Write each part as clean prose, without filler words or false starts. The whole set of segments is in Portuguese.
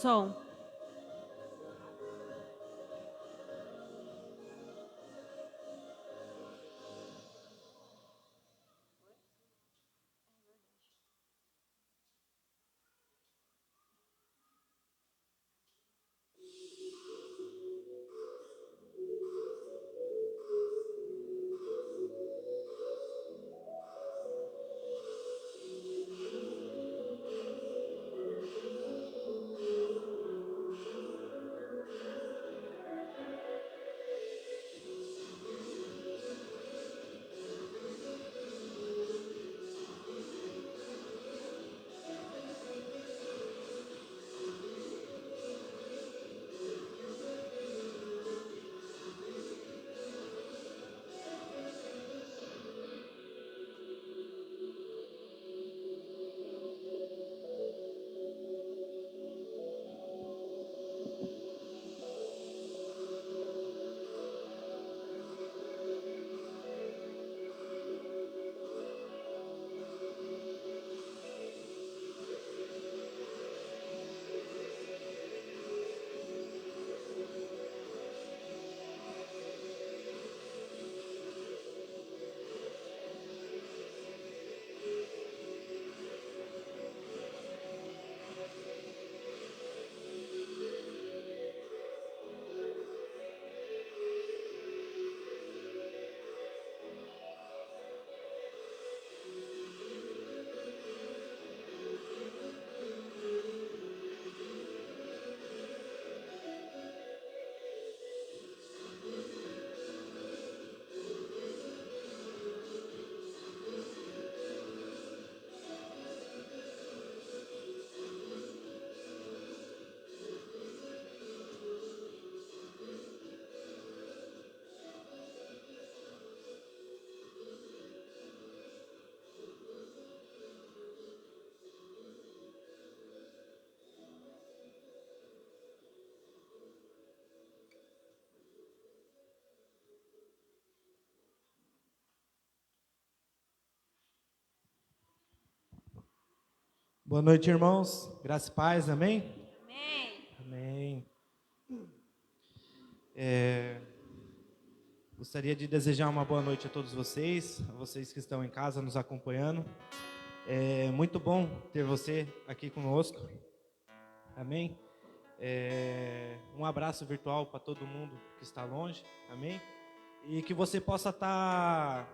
Som. Boa noite, irmãos. Graça e paz, amém? Amém. Amém. Gostaria de desejar uma boa noite a todos vocês, a vocês que estão em casa nos acompanhando. É muito bom ter você aqui conosco, amém? Um abraço virtual para todo mundo que está longe, amém? E que você possa estar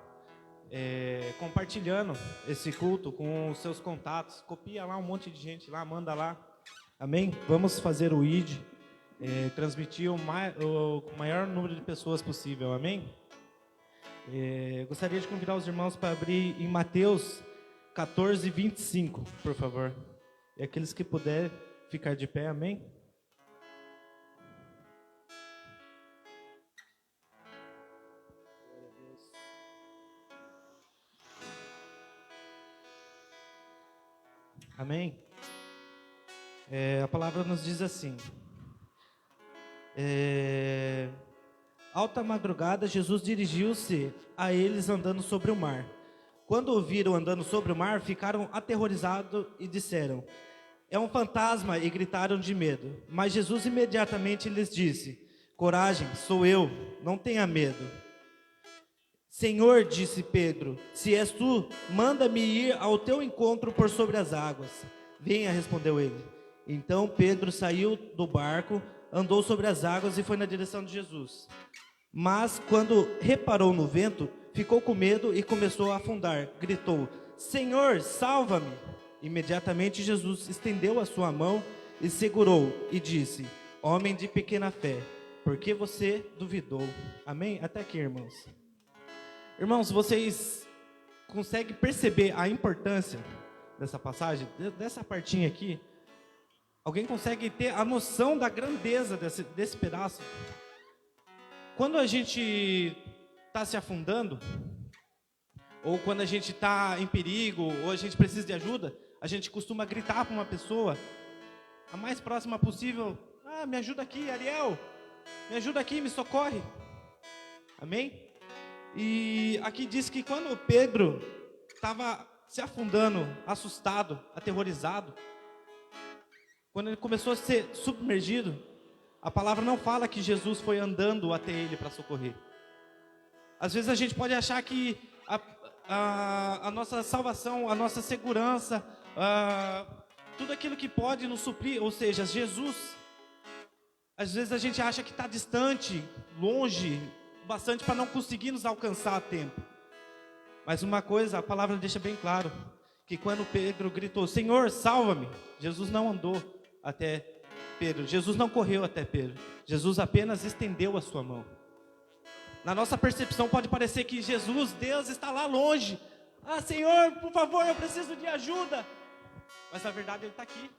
compartilhando esse culto com os seus contatos. Copia lá um monte de gente lá, manda lá, amém? Vamos fazer o ID, transmitir o maior número de pessoas possível, amém? Gostaria de convidar os irmãos para abrir em Mateus 14, 25, por favor. E aqueles que puderem ficar de pé, amém? Amém? A palavra nos diz assim: alta madrugada, Jesus dirigiu-se a eles andando sobre o mar. Quando o viram andando sobre o mar, ficaram aterrorizados e disseram: é um fantasma, e gritaram de medo. Mas Jesus imediatamente lhes disse: coragem, sou eu, não tenha medo. Senhor, disse Pedro, se és tu, manda-me ir ao teu encontro por sobre as águas. Venha, respondeu ele. Então Pedro saiu do barco, andou sobre as águas e foi na direção de Jesus. Mas quando reparou no vento, ficou com medo e começou a afundar. Gritou: Senhor, salva-me! Imediatamente Jesus estendeu a sua mão e segurou e disse: homem de pequena fé, por que você duvidou? Amém? Até aqui, irmãos. Irmãos, vocês conseguem perceber a importância dessa passagem, dessa partinha aqui? Alguém consegue ter a noção da grandeza desse pedaço? Quando a gente está se afundando, ou quando a gente está em perigo, ou a gente precisa de ajuda, a gente costuma gritar para uma pessoa, a mais próxima possível: me ajuda aqui, Ariel, me ajuda aqui, me socorre. Amém? E aqui diz que quando Pedro estava se afundando, assustado, aterrorizado, quando ele começou a ser submergido, a palavra não fala que Jesus foi andando até ele para socorrer. Às vezes a gente pode achar que a nossa salvação, a nossa segurança, tudo aquilo que pode nos suprir, ou seja, Jesus, às vezes a gente acha que está distante, longe, bastante para não conseguir nos alcançar a tempo. Mas uma coisa, a palavra deixa bem claro, que quando Pedro gritou, Senhor, salva-me, Jesus não andou até Pedro, Jesus não correu até Pedro, Jesus apenas estendeu a sua mão. Na nossa percepção pode parecer que Jesus, Deus, está lá longe. Ah, Senhor, por favor, eu preciso de ajuda. Mas na verdade Ele está aqui.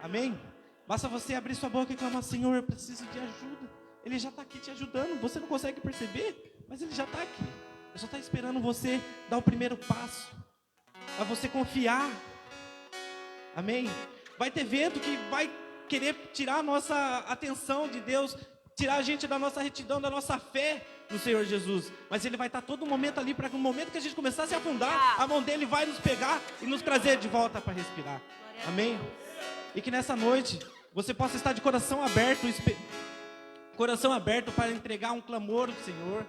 Amém? Basta você abrir sua boca e clamar, Senhor, eu preciso de ajuda. Ele já está aqui te ajudando, você não consegue perceber, mas Ele já está aqui. Ele só está esperando você dar o primeiro passo, para você confiar. Amém? Vai ter vento que vai querer tirar a nossa atenção de Deus, tirar a gente da nossa retidão, da nossa fé no Senhor Jesus. Mas Ele vai estar todo momento ali, para que no momento que a gente começar a se afundar, a mão dEle vai nos pegar e nos trazer de volta para respirar. Amém? E que nessa noite você possa estar de coração aberto para entregar um clamor do Senhor,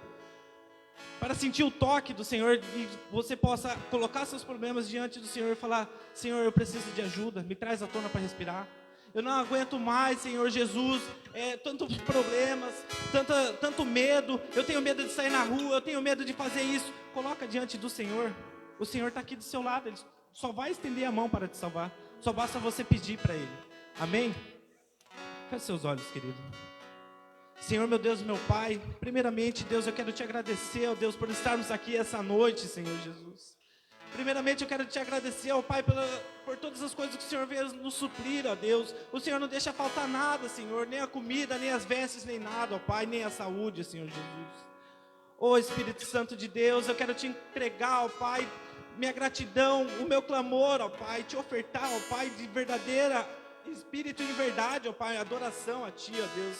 para sentir o toque do Senhor, e você possa colocar seus problemas diante do Senhor e falar, Senhor, eu preciso de ajuda, me traz à tona para respirar. Eu não aguento mais, Senhor Jesus, tantos problemas, tanto medo, eu tenho medo de sair na rua, eu tenho medo de fazer isso. Coloca diante do Senhor, o Senhor está aqui do seu lado, Ele só vai estender a mão para te salvar, só basta você pedir para Ele. Amém? Feche seus olhos, querido. Senhor, meu Deus, meu Pai, primeiramente, Deus, eu quero te agradecer, ó Deus, por estarmos aqui essa noite, Senhor Jesus. Primeiramente, eu quero te agradecer, ó Pai, por todas as coisas que o Senhor veio nos suprir, ó Deus. O Senhor não deixa faltar nada, Senhor, nem a comida, nem as vestes, nem nada, ó Pai, nem a saúde, Senhor Jesus. Ó Espírito Santo de Deus, eu quero te entregar, ó Pai, minha gratidão, o meu clamor, ó Pai, te ofertar, ó Pai, de verdadeira espírito e verdade, ó Pai, adoração a Ti, ó Deus.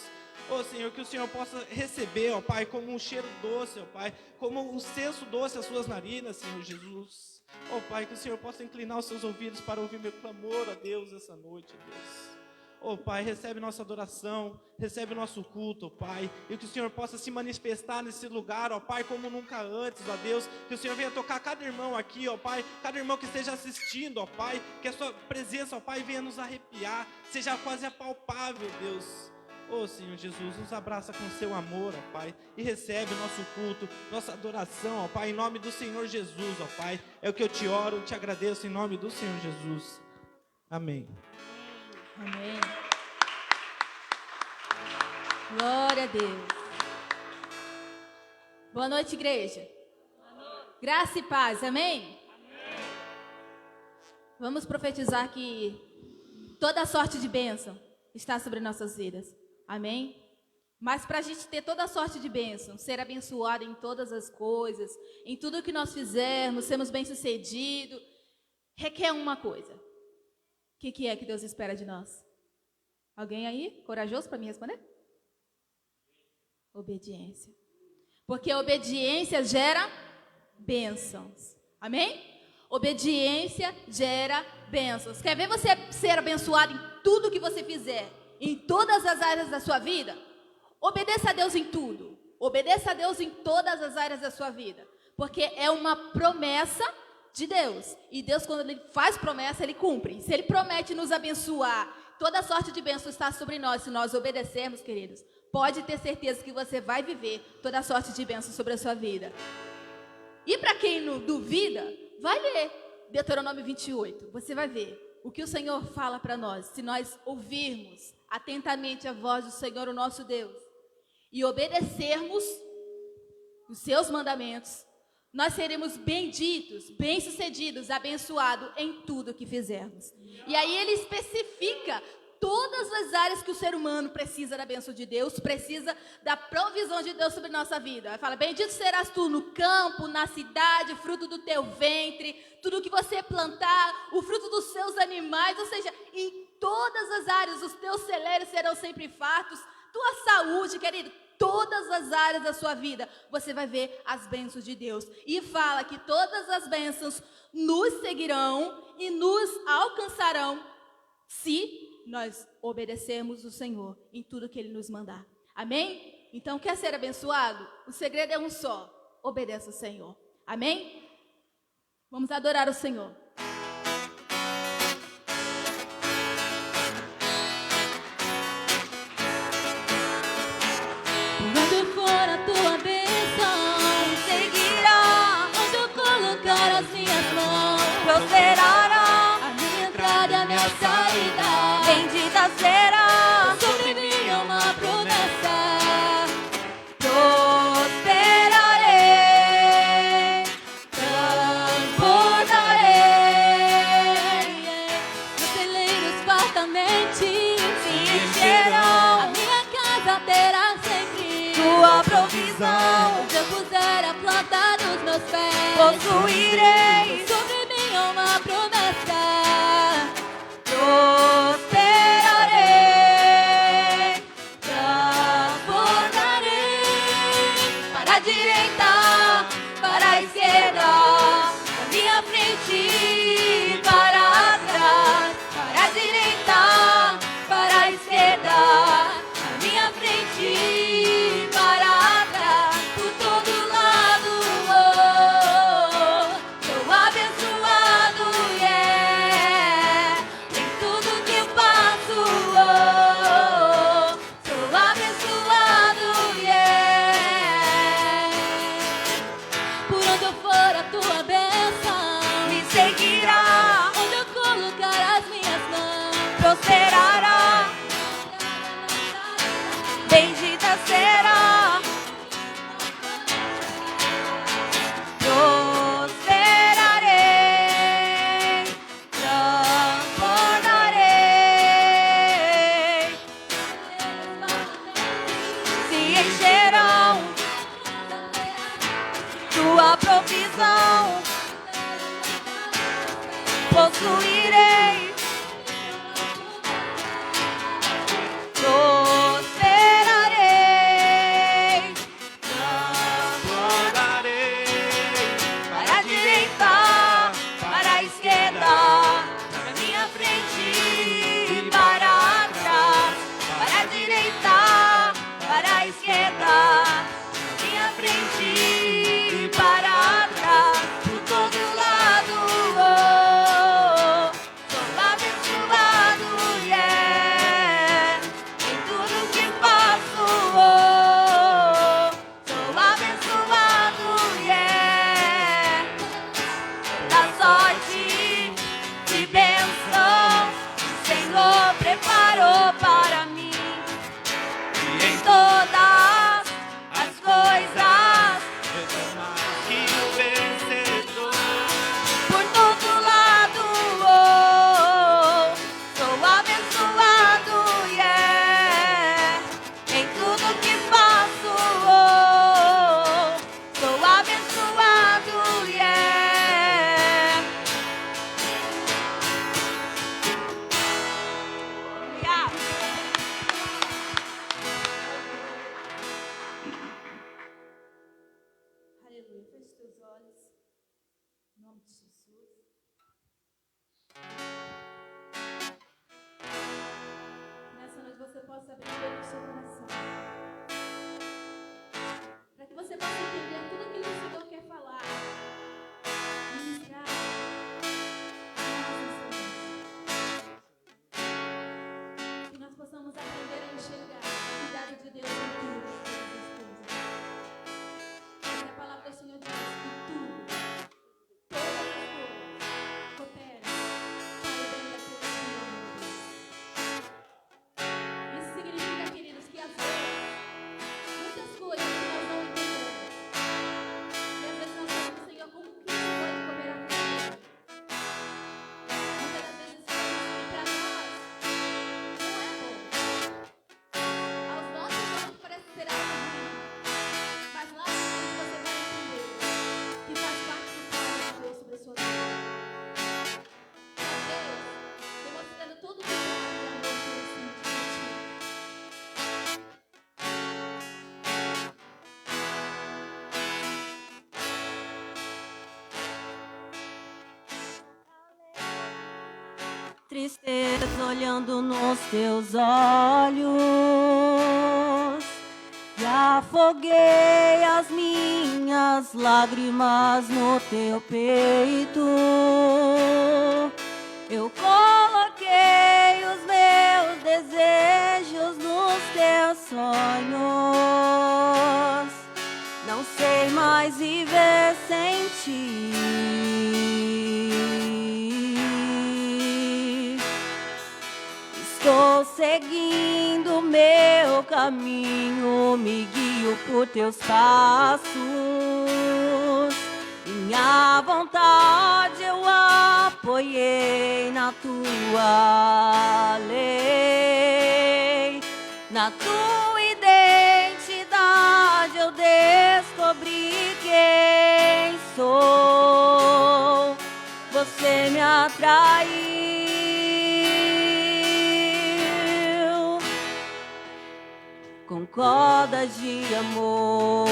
Ó Senhor, que o Senhor possa receber, ó Pai, como um cheiro doce, ó Pai, como um senso doce às suas narinas, Senhor Jesus. Ó Pai, que o Senhor possa inclinar os seus ouvidos para ouvir meu clamor, ó Deus, essa noite, ó Deus. Ó Pai, recebe nossa adoração, recebe o nosso culto, ó Pai, e que o Senhor possa se manifestar nesse lugar, ó Pai, como nunca antes, ó Deus, que o Senhor venha tocar cada irmão aqui, ó Pai, cada irmão que esteja assistindo, ó Pai, que a sua presença, ó Pai, venha nos arrepiar, seja quase apalpável, Deus. Ó Senhor Jesus, nos abraça com seu amor, ó Pai, e recebe o nosso culto, nossa adoração, ó Pai, em nome do Senhor Jesus, ó Pai, é o que eu te oro, te agradeço em nome do Senhor Jesus. Amém. Amém. Glória a Deus. Boa noite, igreja. Boa noite. Graça e paz, amém? Amém. Vamos profetizar que toda sorte de bênção está sobre nossas vidas. Amém? Mas para a gente ter toda sorte de bênção, ser abençoado em todas as coisas, em tudo que nós fizermos, sermos bem-sucedidos, requer uma coisa. O que é que Deus espera de nós? Alguém aí corajoso para me responder? Obediência. Porque obediência gera bênçãos. Amém? Obediência gera bênçãos. Quer ver você ser abençoado em tudo que você fizer, em todas as áreas da sua vida? Obedeça a Deus em tudo. Obedeça a Deus em todas as áreas da sua vida. Porque é uma promessa de Deus. E Deus, quando Ele faz promessa, Ele cumpre. Se Ele promete nos abençoar, toda sorte de bênção está sobre nós, se nós obedecermos, queridos. Pode ter certeza que você vai viver toda sorte de bênção sobre a sua vida. E para quem não duvida, vai ler Deuteronômio 28. Você vai ver o que o Senhor fala para nós. Se nós ouvirmos atentamente a voz do Senhor, o nosso Deus, e obedecermos os seus mandamentos, nós seremos benditos, bem-sucedidos, abençoados em tudo que fizermos. E aí ele especifica todas as áreas que o ser humano precisa da bênção de Deus, precisa da provisão de Deus sobre nossa vida. Ele fala, bendito serás tu no campo, na cidade, fruto do teu ventre, tudo que você plantar, o fruto dos seus animais, ou seja, em todas as áreas, os teus celeiros serão sempre fartos, tua saúde, querido, todas as áreas da sua vida, você vai ver as bênçãos de Deus. E fala que todas as bênçãos nos seguirão e nos alcançarão se nós obedecermos o Senhor em tudo que Ele nos mandar. Amém? Então, quer ser abençoado? O segredo é um só: obedeça o Senhor. Amém? Vamos adorar o Senhor. Onde for a tua bênção, seguirá. onde eu colocar as minhas mãos, Prosperará. a minha entrada e a minha saída. Bendita será. Sobre mim é uma promessa. Prosperarei. Transbordarei. Meus celeiros fartamente Se encherão. a minha casa terá sempre Tua provisão. onde eu puser a planta dos meus pés. Possuirei. Sobre mim é uma promessa. Prosperarei. Transbordarei. Para a direita, para a esquerda, para minha frente, para trás. Para a direita, para a esquerda, para minha frente, para trás. Por todo lado, Sou abençoado, yeah. Em tudo que eu faço, sou abençoado, yeah. por onde eu for a tua bênção, Me seguirá, onde eu colocar as minhas mãos, prosperará. Bendita será. Prosperarei. Transbordarei. Se encherão. Tua provisão. Possuirei. tristeza olhando nos teus olhos e afoguei as minhas lágrimas no teu peito. Eu coloquei os meus desejos nos teus sonhos. Não sei mais viver sem ti. Estou seguindo meu caminho, me guio por teus passos. Minha vontade eu apoiei na tua lei. Na tua identidade eu descobri quem sou. Você me atraiu com cordas de amor.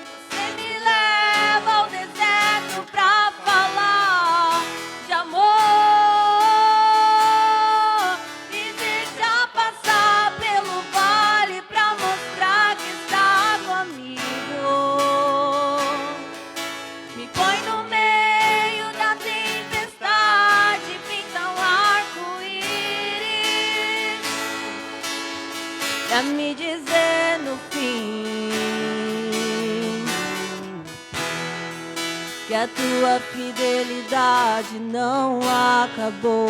Você me leva ao deserto pra falar de amor. Me deixa passar pelo vale pra mostrar que está comigo. Me põe no meio da tempestade, pinta um arco-íris pra me dizer no fim que a tua fidelidade não acabou.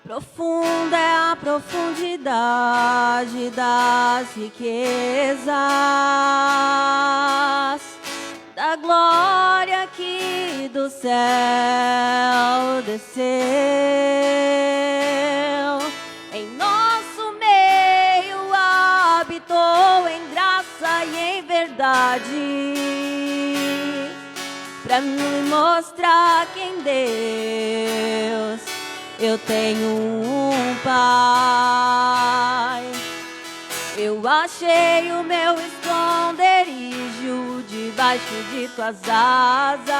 Profunda é a profundidade das riquezas, da glória que do céu desceu. Em nosso meio habitou em graça e em verdade, pra me mostrar que em Deus eu tenho um pai. Eu achei o meu esconderijo debaixo de tuas asas.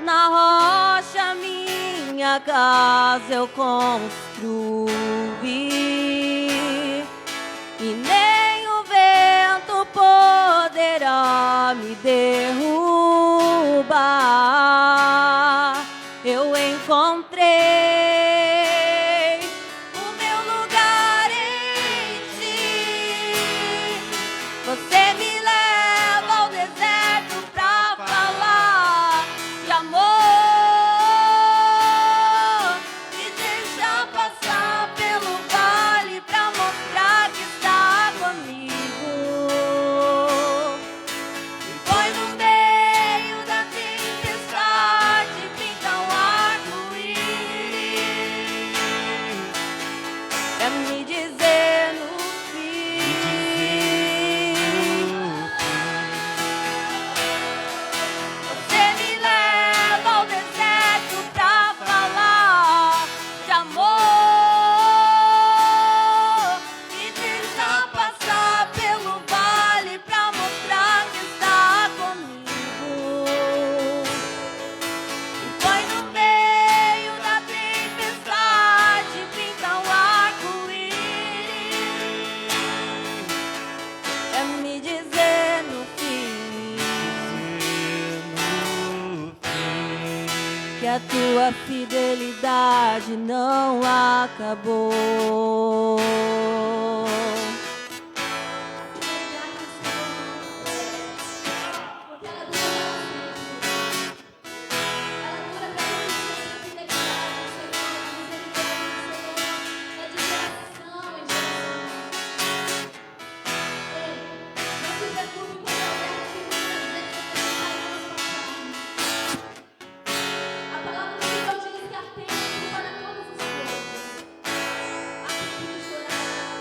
Na rocha minha casa eu construí, e nem o vento poderá me derrubar. Eu encontrei o meu lugar em ti. Você me leva ao deserto pra falar de amor. Me deixa passar pelo vale pra mostrar que está comigo. Me põe no meio da tempestade, pinta um arco-íris pra me dizer no fim. Você me leva ao deserto pra falar de amor. Me deixa passar pelo vale pra mostrar que está comigo. Me põe no meio da tempestade, pinta um arco-íris pra me dizer no fim que a tua fidelidade não acabou. A palavra do Senhor diz que há tempo para todas as coisas. Há tempo de chorar,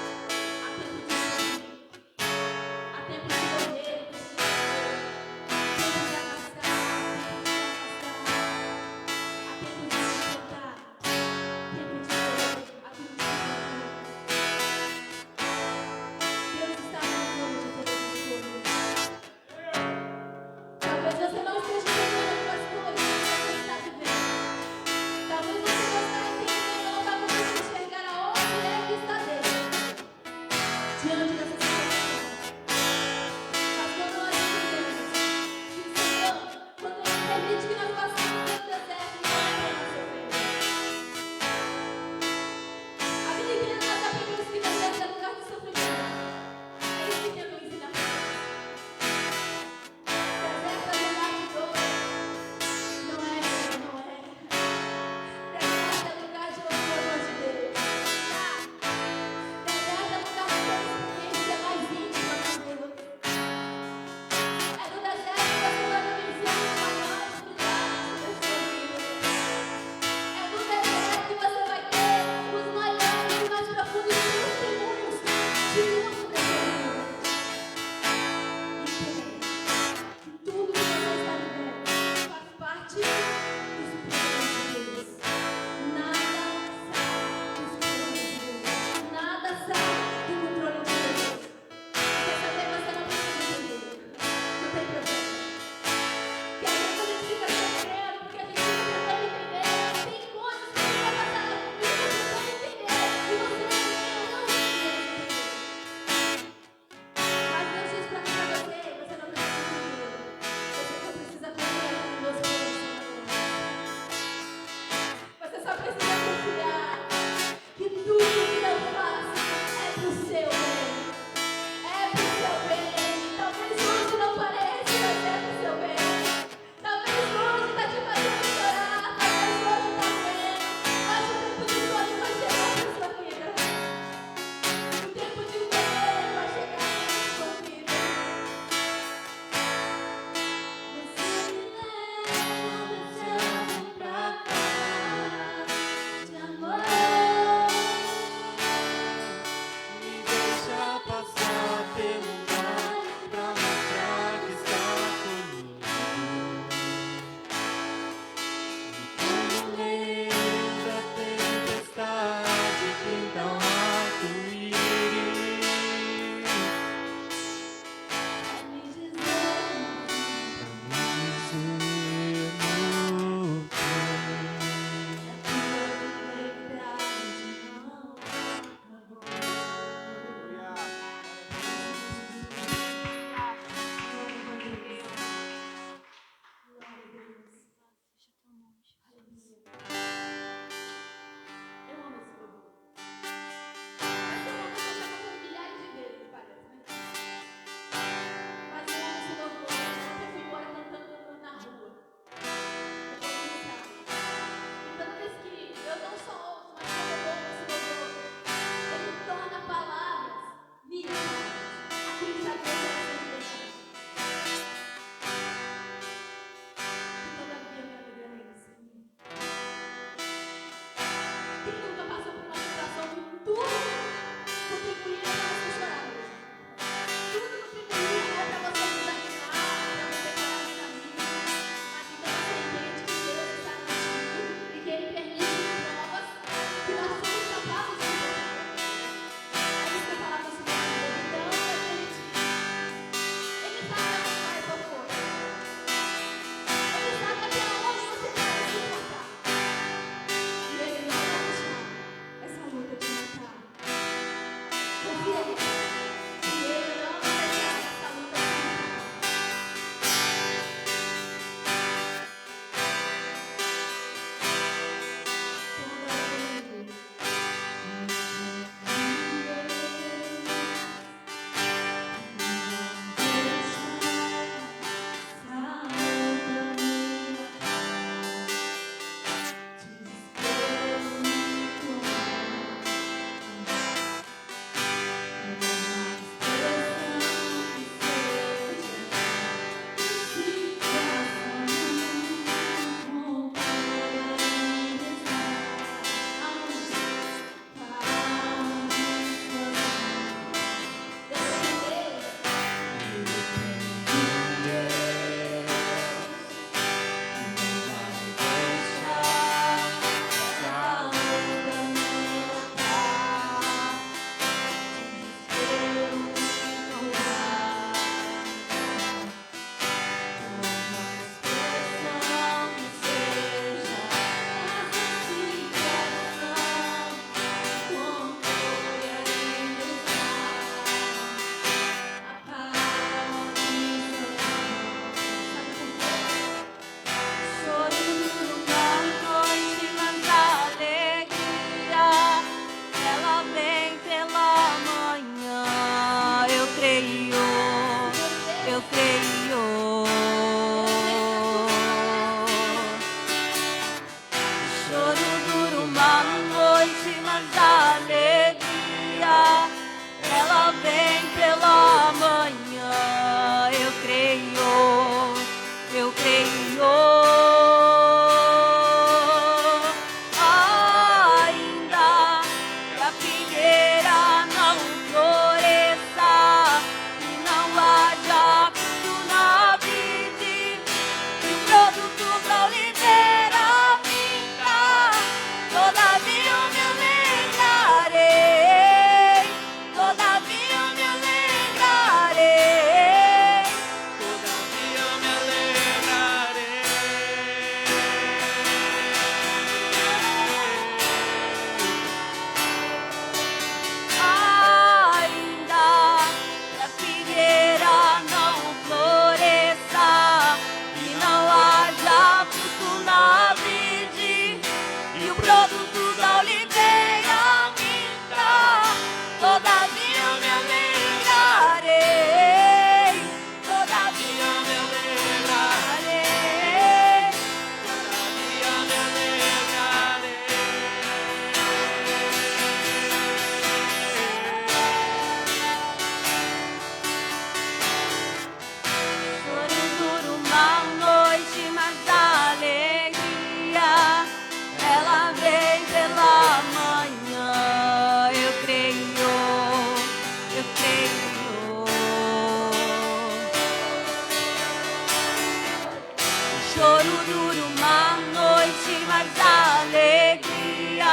Choro dura uma noite, mas a alegria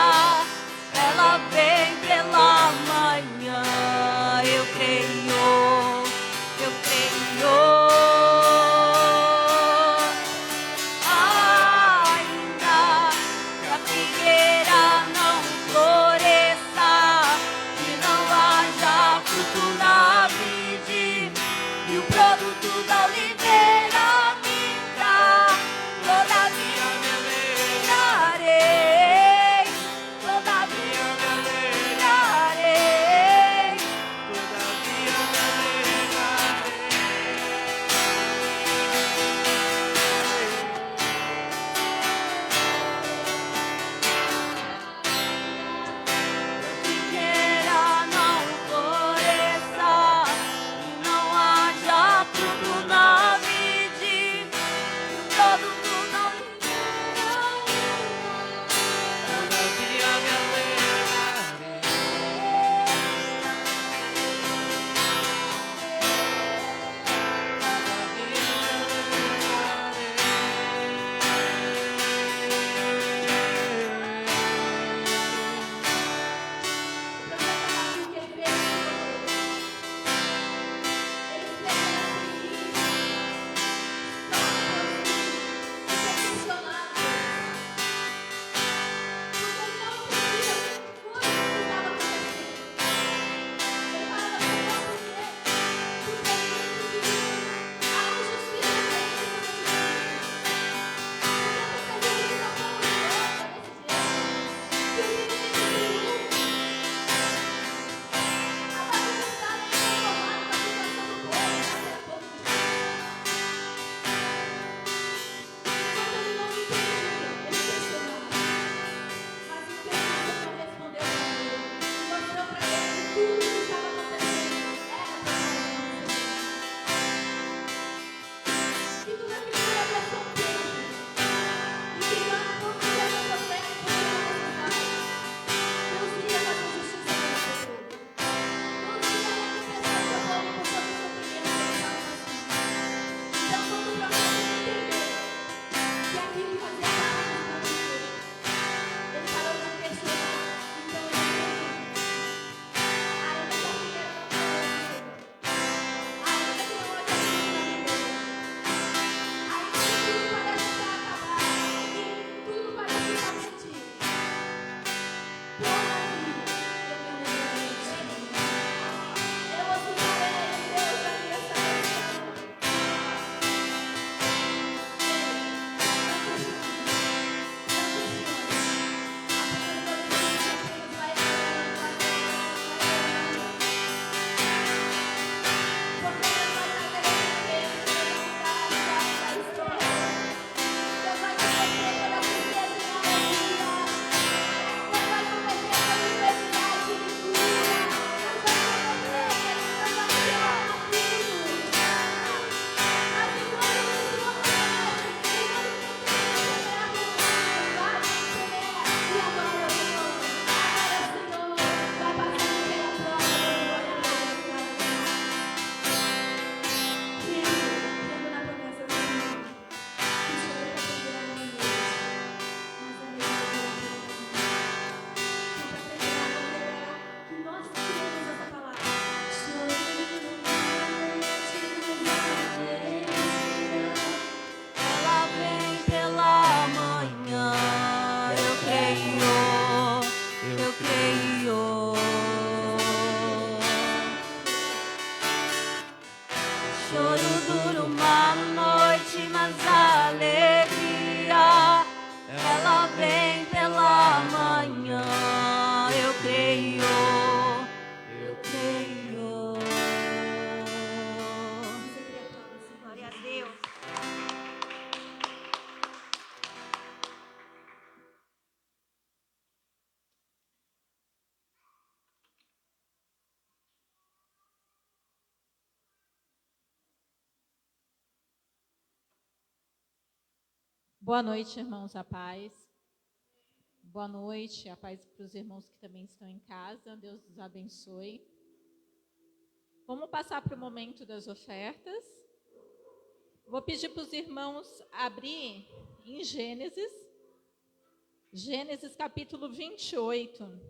ela vem pela manhã. Eu creio, eu creio. Ainda que a figueira não floresça, que não haja fruto na vide e o produto da oliveira minta, todavia me alegrarei, todavia me alegrarei, todavia me figueira não floresça, e não haja fruto na vide, e o produto da oliveira todavia me alegrarei. Ela vem pela manhã, eu creio, eu creio. Choro dura uma noite, mas a alegria ela vem pela manhã. Eu creio, eu creio. Glória a Deus. Boa noite, irmãos, a paz. Boa noite, a paz para os irmãos que também estão em casa. Deus os abençoe. Vamos passar para o momento das ofertas. Vou pedir para os irmãos abrir em Gênesis capítulo 28.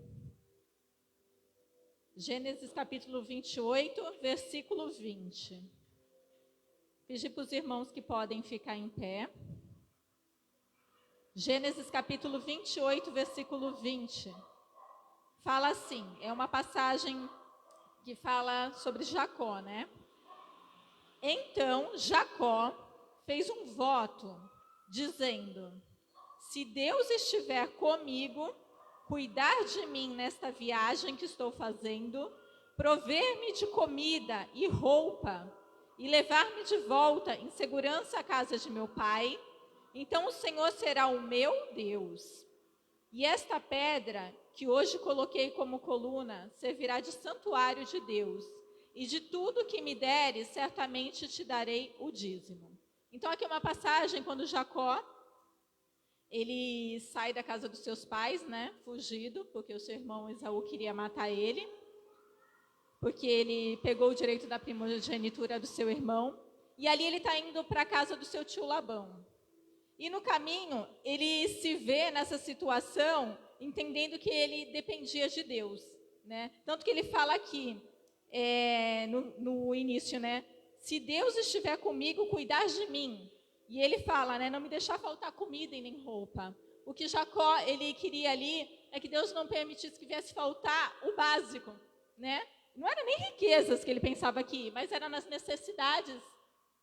Gênesis capítulo 28, versículo 20. Pedir para os irmãos que podem ficar em pé. Gênesis capítulo 28, versículo 20. Fala assim, é uma passagem que fala sobre Jacó, né? Então, Jacó fez um voto, dizendo: se Deus estiver comigo, cuidar de mim nesta viagem que estou fazendo, prover-me de comida e roupa, e levar-me de volta em segurança à casa de meu pai, então o Senhor será o meu Deus. E esta pedra, que hoje coloquei como coluna, servirá de santuário de Deus. E de tudo que me deres, certamente te darei o dízimo. Então aqui é uma passagem quando Jacó, ele sai da casa dos seus pais, né, fugido, porque o seu irmão Esaú queria matar ele, porque ele pegou o direito da primogenitura do seu irmão, e ali ele está indo para a casa do seu tio Labão. E no caminho, ele se vê nessa situação, entendendo que ele dependia de Deus, né? Tanto que ele fala aqui, no início, né? Se Deus estiver comigo, cuidar de mim. E ele fala, né? Não me deixar faltar comida e nem roupa. O que Jacó, ele queria ali, é que Deus não permitisse que viesse faltar o básico, né? Não era nem riquezas que ele pensava aqui, mas era nas necessidades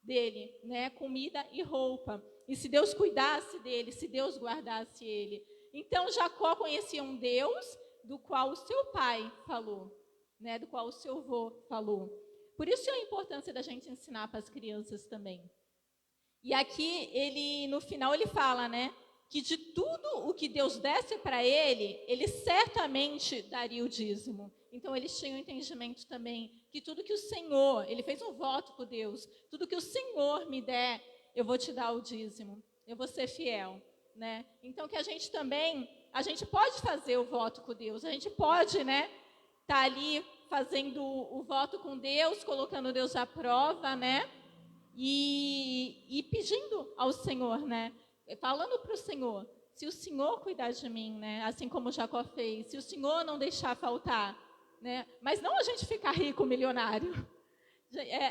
dele, né? Comida e roupa. E se Deus cuidasse dele, se Deus guardasse ele. Então Jacó conhecia um Deus do qual o seu pai falou, né? Do qual o seu avô falou. Por isso é a importância da gente ensinar para as crianças também. E aqui ele, no final, ele fala, né? Que de tudo o que Deus desse para ele, ele certamente daria o dízimo. Então, eles tinham entendimento também que tudo que o Senhor, ele fez um voto com Deus, tudo que o Senhor me der, eu vou te dar o dízimo, eu vou ser fiel, né? Então, que a gente também, a gente pode fazer o voto com Deus, a gente pode, né, tá ali fazendo o voto com Deus, colocando Deus à prova, né? E pedindo ao Senhor, né? Falando para o Senhor, se o Senhor cuidar de mim, né? Assim como Jacó fez, se o Senhor não deixar faltar, né? Mas não a gente ficar rico, milionário.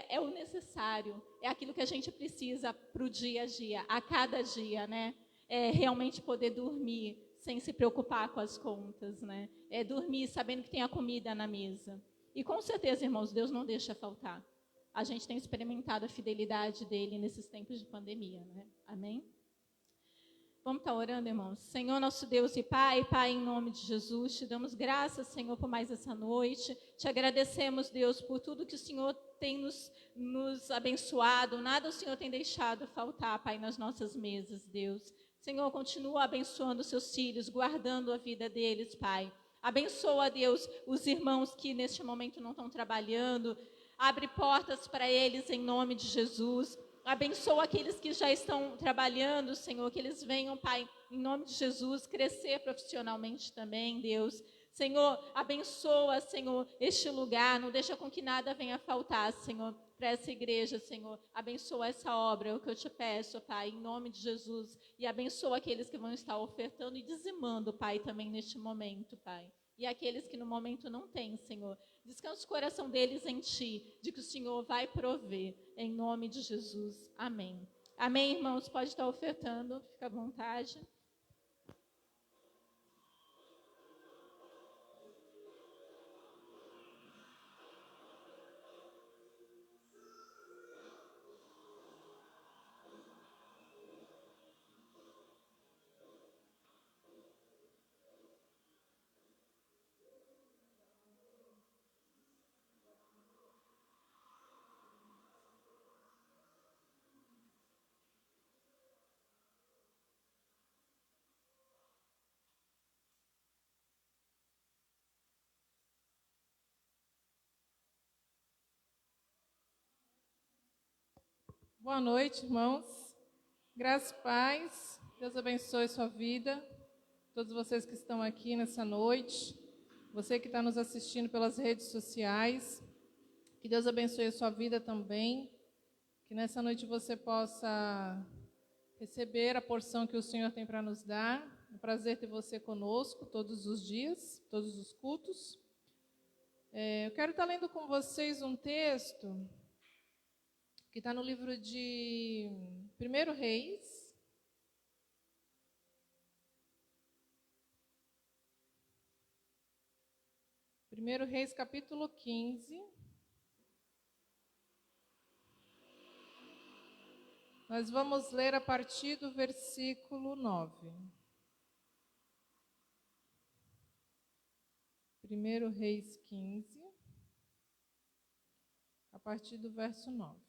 É o necessário, é aquilo que a gente precisa para o dia a dia, a cada dia, né? É realmente poder dormir sem se preocupar com as contas, né? É dormir sabendo que tem a comida na mesa. E com certeza, irmãos, Deus não deixa faltar. A gente tem experimentado a fidelidade dele nesses tempos de pandemia, né? Amém? Vamos estar orando, irmãos. Senhor, nosso Deus e Pai, em nome de Jesus, te damos graças, Senhor, por mais essa noite. Te agradecemos, Deus, por tudo que o Senhor tem nos abençoado. Nada o Senhor tem deixado faltar, Pai, nas nossas mesas, Deus. Senhor, continua abençoando os seus filhos, guardando a vida deles, Pai. Abençoa, Deus, os irmãos que neste momento não estão trabalhando. Abre portas para eles em nome de Jesus. Abençoa aqueles que já estão trabalhando, Senhor, que eles venham, Pai, em nome de Jesus, crescer profissionalmente também, Deus. Senhor, abençoa, Senhor, este lugar, não deixa com que nada venha faltar, Senhor, para essa igreja, Senhor. Abençoa essa obra, é o que eu te peço, Pai, em nome de Jesus. E abençoa aqueles que vão estar ofertando e dizimando, Pai, também neste momento, Pai. E aqueles que no momento não têm, Senhor. Descansa o coração deles em Ti, de que o Senhor vai prover, em nome de Jesus. Amém. Amém, irmãos? Pode estar ofertando, fica à vontade. Boa noite, irmãos. Graças e paz. Deus abençoe sua vida. Todos vocês que estão aqui nessa noite. Você que está nos assistindo pelas redes sociais. Que Deus abençoe a sua vida também. Que nessa noite você possa receber a porção que o Senhor tem para nos dar. É um prazer ter você conosco todos os dias, todos os cultos. Eu quero estar lendo com vocês um texto que está no livro de 1 Reis. 1 Reis, capítulo 15. Nós vamos ler a partir do versículo 9. 1 Reis 15, a partir do verso 9.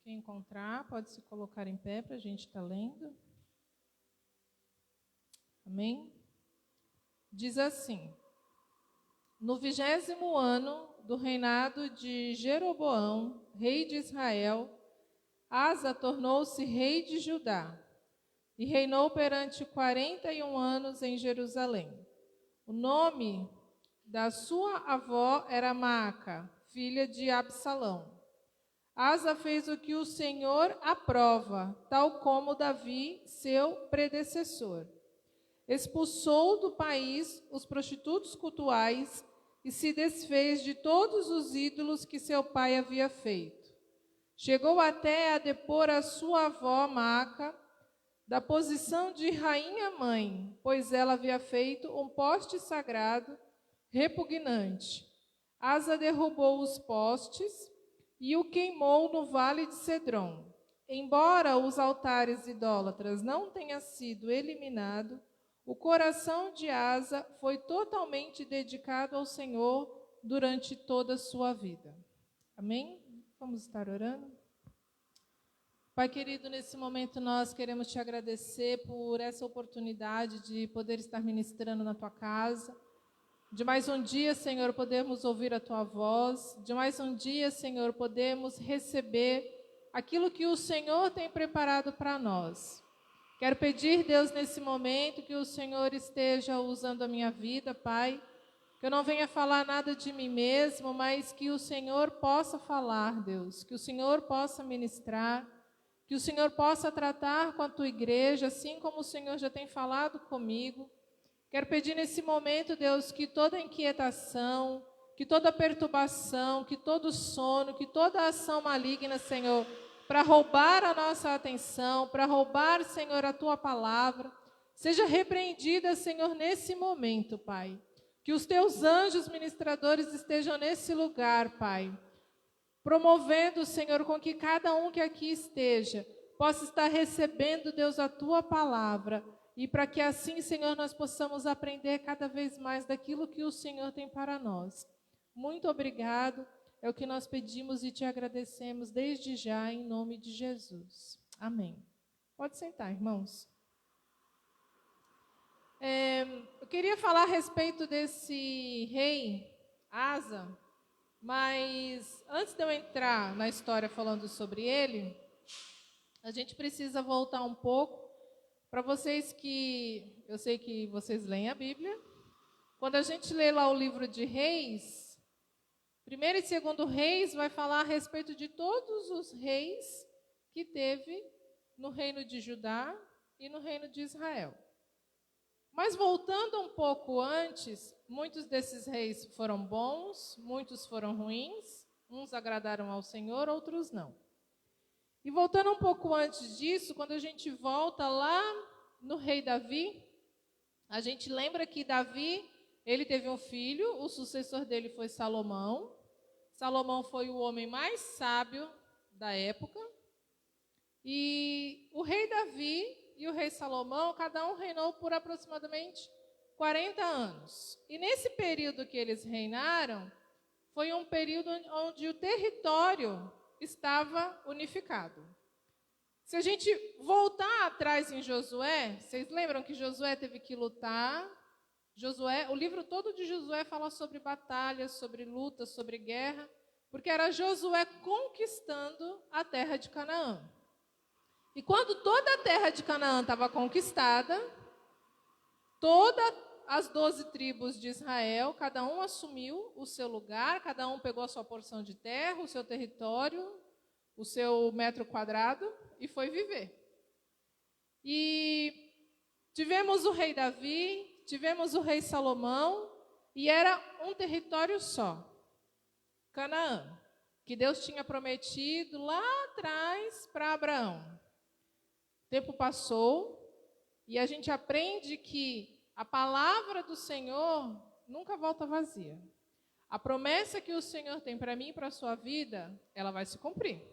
Quem encontrar, pode se colocar em pé para a gente estar lendo. Amém? Diz assim: no 20º ano do reinado de Jeroboão, rei de Israel, Asa tornou-se rei de Judá e reinou perante 41 anos em Jerusalém. O nome da sua avó era Maaca, filha de Absalão. Asa fez o que o Senhor aprova, tal como Davi, seu predecessor. Expulsou do país os prostitutos cultuais e se desfez de todos os ídolos que seu pai havia feito. Chegou até a depor a sua avó Maaca da posição de rainha-mãe, pois ela havia feito um poste sagrado repugnante. Asa derrubou os postes e o queimou no vale de Cedron. Embora os altares idólatras não tenham sido eliminados, o coração de Asa foi totalmente dedicado ao Senhor durante toda a sua vida. Amém? Vamos estar orando? Pai querido, nesse momento nós queremos te agradecer por essa oportunidade de poder estar ministrando na tua casa. De mais um dia, Senhor, podemos ouvir a tua voz. De mais um dia, Senhor, podemos receber aquilo que o Senhor tem preparado para nós. Quero pedir, Deus, nesse momento, que o Senhor esteja usando a minha vida, Pai. Que eu não venha falar nada de mim mesmo, mas que o Senhor possa falar, Deus. Que o Senhor possa ministrar. Que o Senhor possa tratar com a tua igreja, assim como o Senhor já tem falado comigo. Quero pedir nesse momento, Deus, que toda inquietação, que toda perturbação, que todo sono, que toda ação maligna, Senhor, para roubar a nossa atenção, para roubar, Senhor, a tua palavra, seja repreendida, Senhor, nesse momento, Pai. Que os teus anjos ministradores estejam nesse lugar, Pai, promovendo, Senhor, com que cada um que aqui esteja possa estar recebendo, Deus, a tua palavra, e para que assim, Senhor, nós possamos aprender cada vez mais daquilo que o Senhor tem para nós. Muito obrigado. É o que nós pedimos e te agradecemos desde já, em nome de Jesus. Amém. Pode sentar, irmãos. Eu queria falar a respeito desse rei, Asa, mas antes de eu entrar na história falando sobre ele, a gente precisa voltar um pouco para vocês que... Eu sei que vocês leem a Bíblia. Quando a gente lê lá o livro de Reis, 1º e 2º Reis vai falar a respeito de todos os reis que teve no reino de Judá e no reino de Israel. Mas voltando um pouco antes, muitos desses reis foram bons, muitos foram ruins, uns agradaram ao Senhor, outros não. E voltando um pouco antes disso, quando a gente volta lá no rei Davi, a gente lembra que Davi, ele teve um filho, o sucessor dele foi Salomão. Salomão foi o homem mais sábio da época. E o rei Davi e o rei Salomão, cada um reinou por aproximadamente 40 anos. E nesse período que eles reinaram, foi um período onde o território estava unificado. Se a gente voltar atrás em Josué, vocês lembram que Josué teve que lutar? O livro todo de Josué fala sobre batalhas, sobre lutas, sobre guerra, porque era Josué conquistando a terra de Canaã. E quando toda a terra de Canaã estava conquistada, toda as 12 tribos de Israel, cada um assumiu o seu lugar, cada um pegou a sua porção de terra, o seu território, o seu metro quadrado e foi viver. E tivemos o rei Davi, tivemos o rei Salomão, e era um território só, Canaã, que Deus tinha prometido lá atrás para Abraão. O tempo passou e a gente aprende que a palavra do Senhor nunca volta vazia. A promessa que o Senhor tem para mim e para a sua vida, ela vai se cumprir.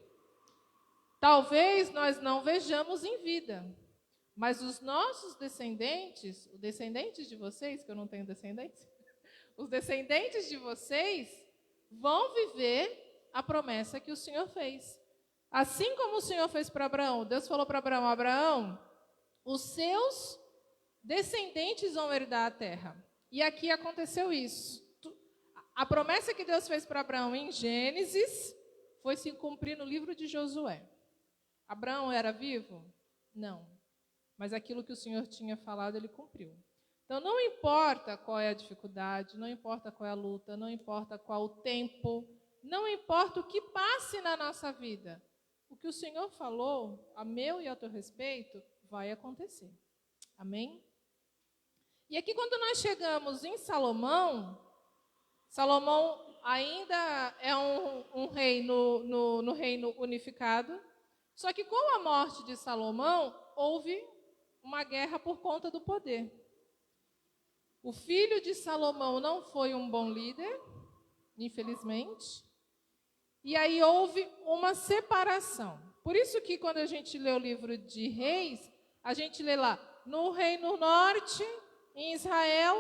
Talvez nós não vejamos em vida, mas os nossos descendentes, os descendentes de vocês, que eu não tenho descendentes, os descendentes de vocês vão viver a promessa que o Senhor fez. Assim como o Senhor fez para Abraão, Deus falou para Abraão, Abraão, os seus descendentes vão herdar a terra. E aqui aconteceu isso. A promessa que Deus fez para Abraão em Gênesis foi se cumprir no livro de Josué. Abraão era vivo? Não. Mas aquilo que o Senhor tinha falado, ele cumpriu. Então, não importa qual é a dificuldade, não importa qual é a luta, não importa qual o tempo, não importa o que passe na nossa vida. O que o Senhor falou, a meu e a teu respeito, vai acontecer. Amém? E aqui, quando nós chegamos em Salomão, Salomão ainda é um rei no reino unificado, só que com a morte de Salomão, houve uma guerra por conta do poder. O filho de Salomão não foi um bom líder, infelizmente, e aí houve uma separação. Por isso que quando a gente lê o livro de Reis, a gente lê lá, no reino norte, em Israel,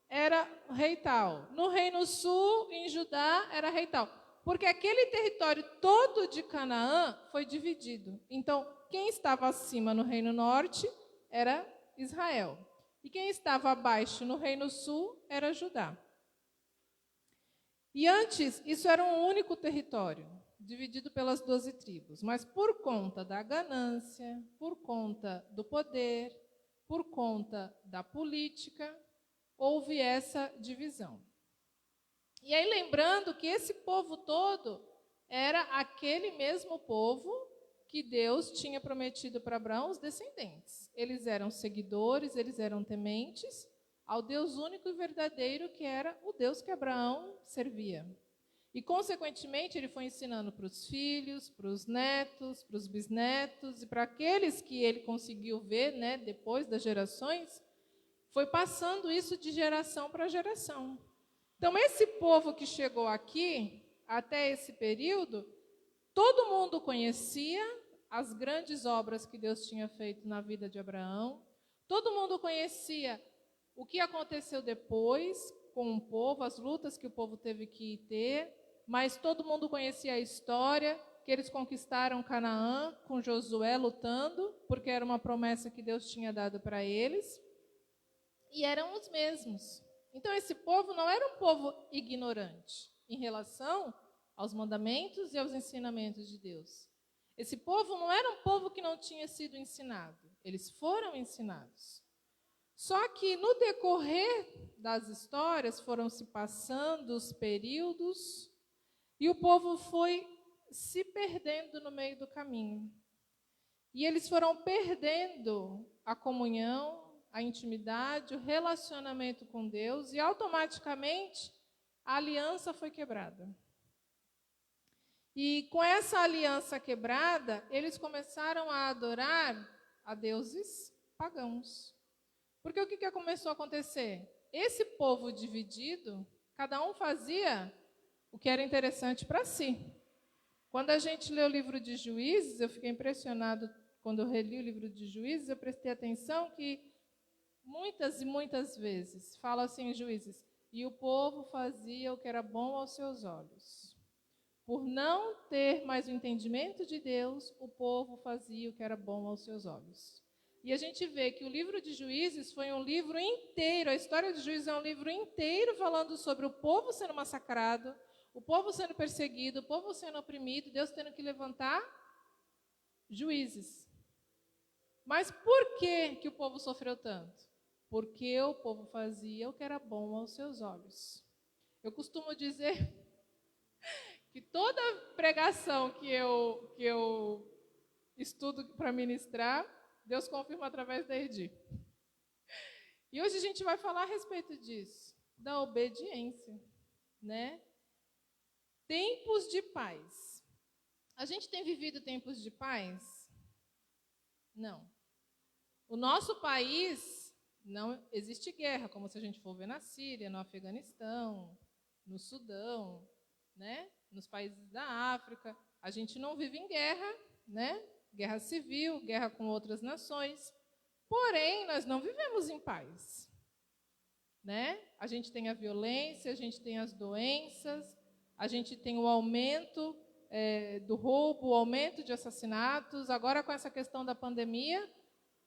era rei tal. No reino sul, em Judá, era rei tal. Porque aquele território todo de Canaã foi dividido. Então, quem estava acima no reino norte era Israel. E quem estava abaixo no reino sul era Judá. E antes, isso era um único território, dividido pelas 12 tribos. Mas por conta da ganância, por conta do poder, por conta da política, houve essa divisão. E aí lembrando que esse povo todo era aquele mesmo povo que Deus tinha prometido para Abraão os descendentes. Eles eram seguidores, eles eram tementes ao Deus único e verdadeiro, que era o Deus que Abraão servia. E, consequentemente, ele foi ensinando para os filhos, para os netos, para os bisnetos, e para aqueles que ele conseguiu ver, né, depois das gerações, foi passando isso de geração para geração. Então, esse povo que chegou aqui, até esse período, todo mundo conhecia as grandes obras que Deus tinha feito na vida de Abraão, todo mundo conhecia o que aconteceu depois com o povo, as lutas que o povo teve que ter, mas todo mundo conhecia a história, que eles conquistaram Canaã com Josué lutando, porque era uma promessa que Deus tinha dado para eles, e eram os mesmos. Então, esse povo não era um povo ignorante em relação aos mandamentos e aos ensinamentos de Deus. Esse povo não era um povo que não tinha sido ensinado. Eles foram ensinados. Só que no decorrer das histórias foram se passando os períodos e o povo foi se perdendo no meio do caminho. E eles foram perdendo a comunhão, a intimidade, o relacionamento com Deus, e automaticamente a aliança foi quebrada. E com essa aliança quebrada, eles começaram a adorar a deuses pagãos. Porque o que começou a acontecer? Esse povo dividido, cada um fazia o que era interessante para si. Quando a gente lê o livro de Juízes, eu fiquei impressionado quando eu reli o livro de Juízes, eu prestei atenção que muitas e muitas vezes fala assim em Juízes, e o povo fazia o que era bom aos seus olhos. Por não ter mais o entendimento de Deus, o povo fazia o que era bom aos seus olhos. E a gente vê que o livro de Juízes foi um livro inteiro, a história de Juízes é um livro inteiro falando sobre o povo sendo massacrado, o povo sendo perseguido, o povo sendo oprimido, Deus tendo que levantar juízes. Mas por que o povo sofreu tanto? porque o povo fazia o que era bom aos seus olhos. Eu costumo dizer que toda pregação que eu estudo para ministrar, Deus confirma através da Edi. E hoje a gente vai falar a respeito disso, da obediência, né? Tempos de paz. A gente tem vivido tempos de paz? Não. O nosso país, não existe guerra, como se a gente for ver na Síria, no Afeganistão, no Sudão, né? Nos países da África. A gente não vive em guerra, né? Guerra civil, guerra com outras nações. Porém, nós não vivemos em paz, né? A gente tem a violência, a gente tem as doenças, a gente tem o aumento do roubo, o aumento de assassinatos. Agora, com essa questão da pandemia,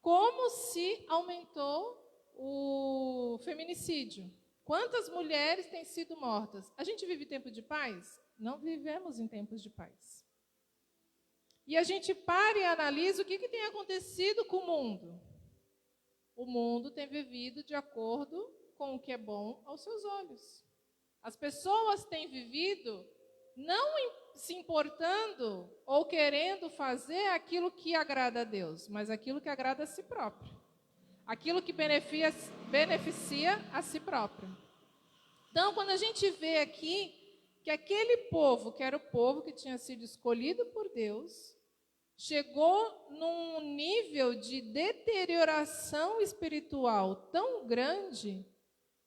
como se aumentou o feminicídio. Quantas mulheres têm sido mortas? A gente vive tempo de paz? Não vivemos em tempos de paz. E a gente para e analisa o que tem acontecido com o mundo. O mundo tem vivido de acordo com o que é bom aos seus olhos. As pessoas têm vivido não se importando ou querendo fazer aquilo que agrada a Deus, mas aquilo que agrada a si próprio. Aquilo que beneficia a si próprio. Então, quando a gente vê aqui que aquele povo, que era o povo que tinha sido escolhido por Deus, chegou num nível de deterioração espiritual tão grande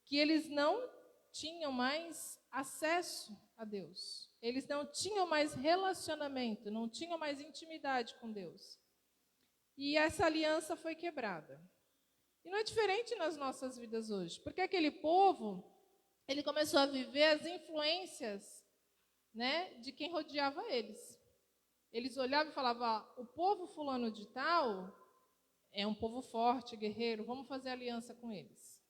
que eles não tinham mais acesso a Deus. Eles não tinham mais relacionamento, não tinham mais intimidade com Deus. E essa aliança foi quebrada. E não é diferente nas nossas vidas hoje, porque aquele povo, ele começou a viver as influências, né, de quem rodeava eles. Eles olhavam e falavam, o povo fulano de tal é um povo forte, guerreiro, vamos fazer aliança com eles.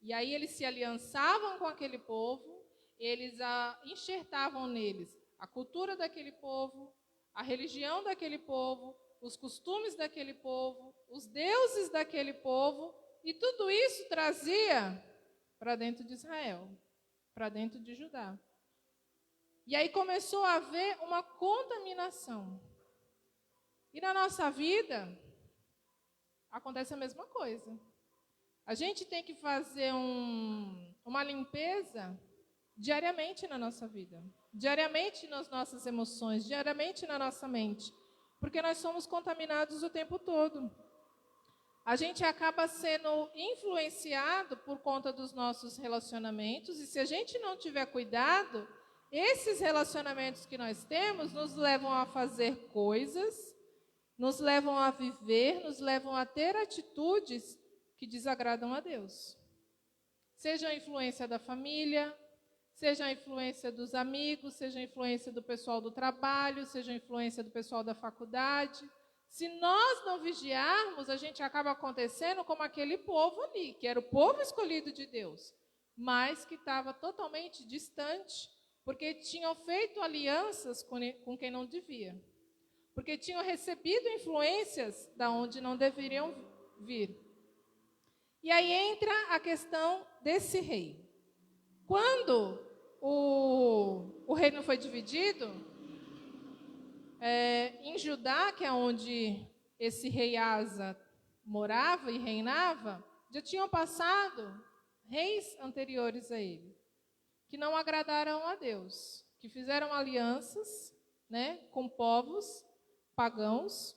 E aí eles se aliançavam com aquele povo, eles enxertavam neles a cultura daquele povo, a religião daquele povo, os costumes daquele povo, os deuses daquele povo, e tudo isso trazia para dentro de Israel, para dentro de Judá. E aí começou a haver uma contaminação. E na nossa vida, acontece a mesma coisa. A gente tem que fazer uma limpeza diariamente na nossa vida, diariamente nas nossas emoções, diariamente na nossa mente, porque nós somos contaminados o tempo todo. A gente acaba sendo influenciado por conta dos nossos relacionamentos, e se a gente não tiver cuidado, esses relacionamentos que nós temos nos levam a fazer coisas, nos levam a viver, nos levam a ter atitudes que desagradam a Deus. Seja a influência da família, seja a influência dos amigos, seja a influência do pessoal do trabalho, seja a influência do pessoal da faculdade. Se nós não vigiarmos, a gente acaba acontecendo como aquele povo ali, que era o povo escolhido de Deus, mas que estava totalmente distante, porque tinham feito alianças com quem não devia, porque tinham recebido influências da onde não deveriam vir. E aí entra a questão desse rei. Quando o reino foi dividido, em Judá, que é onde esse rei Asa morava e reinava, já tinham passado reis anteriores a ele, que não agradaram a Deus, que fizeram alianças, né, com povos pagãos,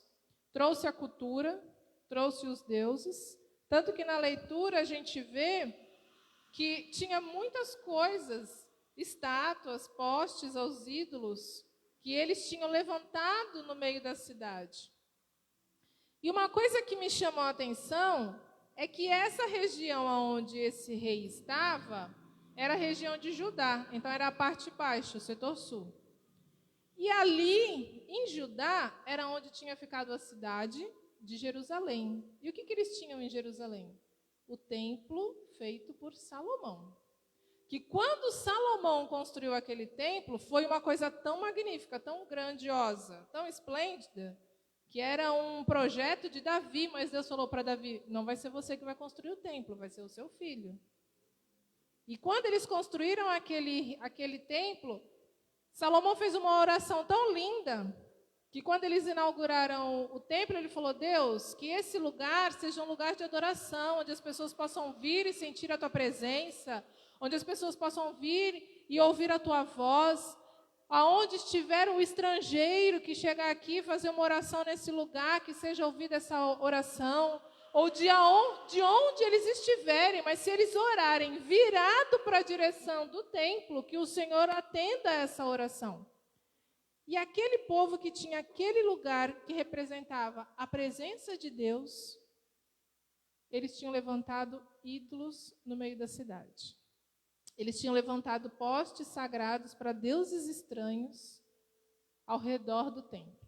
trouxe a cultura, trouxe os deuses, tanto que na leitura a gente vê que tinha muitas coisas, estátuas, postes aos ídolos, que eles tinham levantado no meio da cidade. E uma coisa que me chamou a atenção é que essa região onde esse rei estava era a região de Judá, então era a parte baixa, o setor sul. E ali, em Judá, era onde tinha ficado a cidade de Jerusalém. E o que eles tinham em Jerusalém? O templo feito por Salomão. Que quando Salomão construiu aquele templo, foi uma coisa tão magnífica, tão grandiosa, tão esplêndida, que era um projeto de Davi, mas Deus falou para Davi, não vai ser você que vai construir o templo, vai ser o seu filho. E quando eles construíram aquele templo, Salomão fez uma oração tão linda, que quando eles inauguraram o templo, ele falou, Deus, que esse lugar seja um lugar de adoração, onde as pessoas possam vir e sentir a tua presença, onde as pessoas possam vir e ouvir a tua voz, aonde estiver um estrangeiro que chegar aqui e fazer uma oração nesse lugar, que seja ouvida essa oração, ou de onde eles estiverem, mas se eles orarem virado para a direção do templo, que o Senhor atenda a essa oração. E aquele povo que tinha aquele lugar que representava a presença de Deus, eles tinham levantado ídolos no meio da cidade. Eles tinham levantado postes sagrados para deuses estranhos ao redor do templo.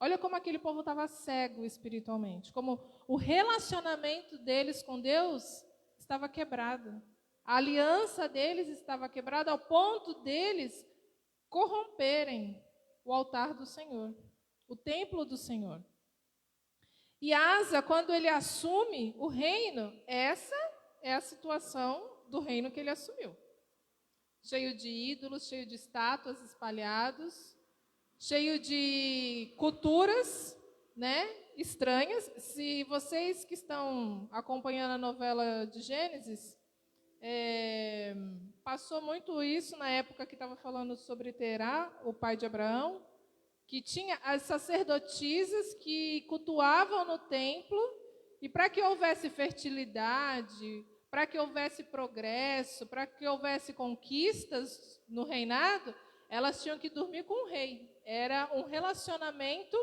Olha como aquele povo estava cego espiritualmente, como o relacionamento deles com Deus estava quebrado. A aliança deles estava quebrada ao ponto deles corromperem o altar do Senhor, o templo do Senhor. E Asa, quando ele assume o reino, essa é a situação do reino que ele assumiu. Cheio de ídolos, cheio de estátuas espalhados, cheio de culturas, né, estranhas. Se vocês que estão acompanhando a novela de Gênesis, passou muito isso na época que estava falando sobre Terá, o pai de Abraão, que tinha as sacerdotisas que cultuavam no templo, e para que houvesse fertilidade, para que houvesse progresso, para que houvesse conquistas no reinado, elas tinham que dormir com o rei. Era um relacionamento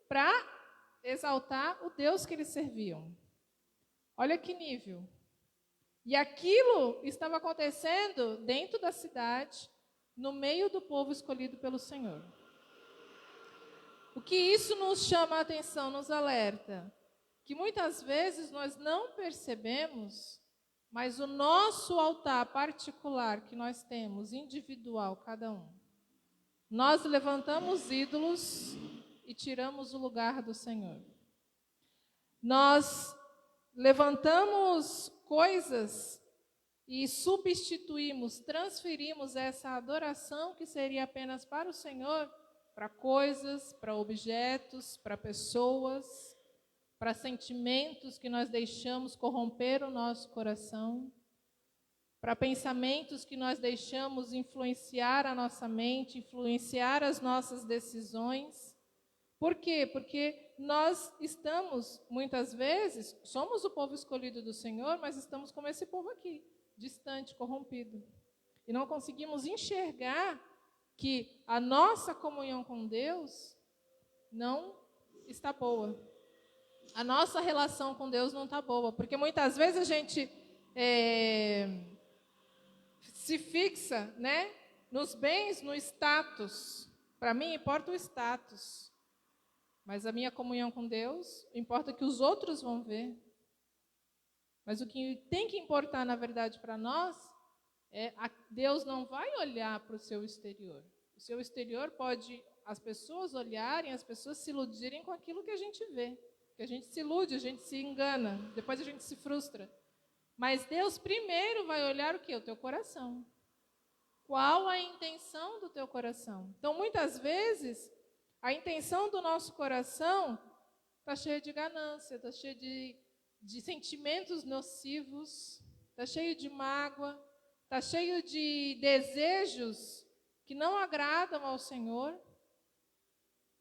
para exaltar o Deus que eles serviam. Olha que nível. E aquilo estava acontecendo dentro da cidade, no meio do povo escolhido pelo Senhor. O que isso nos chama a atenção, nos alerta? Que muitas vezes nós não percebemos, mas o nosso altar particular que nós temos, individual, cada um, nós levantamos ídolos e tiramos o lugar do Senhor. Nós levantamos coisas e substituímos, transferimos essa adoração que seria apenas para o Senhor, para coisas, para objetos, para pessoas, para sentimentos que nós deixamos corromper o nosso coração, para pensamentos que nós deixamos influenciar a nossa mente, influenciar as nossas decisões. Por quê? Porque nós estamos, muitas vezes, somos o povo escolhido do Senhor, mas estamos como esse povo aqui, distante, corrompido. E não conseguimos enxergar que a nossa comunhão com Deus não está boa. A nossa relação com Deus não está boa, porque muitas vezes a gente se fixa, né, nos bens, no status. Para mim importa o status, mas a minha comunhão com Deus importa que os outros vão ver. Mas o que tem que importar, na verdade, para nós, Deus não vai olhar para o seu exterior. O seu exterior pode as pessoas olharem, as pessoas se iludirem com aquilo que a gente vê. Que a gente se ilude, a gente se engana, depois a gente se frustra. Mas Deus primeiro vai olhar o quê? O teu coração. Qual a intenção do teu coração? Então, muitas vezes, a intenção do nosso coração está cheia de ganância, está cheia de sentimentos nocivos, está cheio de mágoa, está cheio de desejos que não agradam ao Senhor.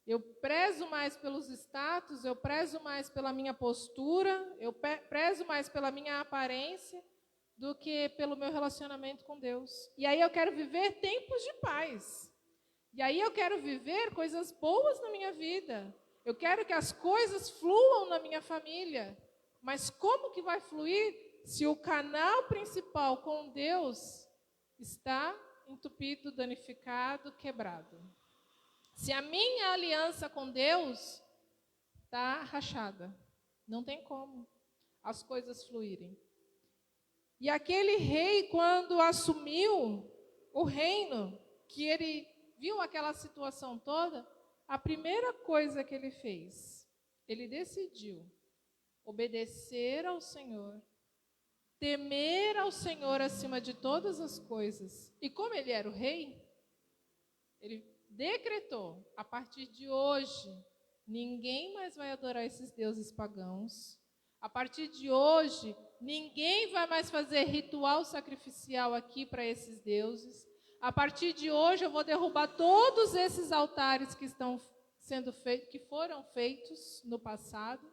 Eu prezo mais pelos status, eu prezo mais pela minha postura, eu prezo mais pela minha aparência do que pelo meu relacionamento com Deus. E aí eu quero viver tempos de paz. E aí eu quero viver coisas boas na minha vida. Eu quero que as coisas fluam na minha família. Mas como que vai fluir se o canal principal com Deus está entupido, danificado, quebrado? Se a minha aliança com Deus está rachada, não tem como as coisas fluírem. E aquele rei, quando assumiu o reino, que ele viu aquela situação toda, a primeira coisa que ele fez ele decidiu obedecer ao Senhor, temer ao Senhor acima de todas as coisas. E como ele era o rei, ele decretou: a partir de hoje, ninguém mais vai adorar esses deuses pagãos. A partir de hoje, ninguém vai mais fazer ritual sacrificial aqui para esses deuses. A partir de hoje, eu vou derrubar todos esses altares que estão sendo feitos, que foram feitos no passado,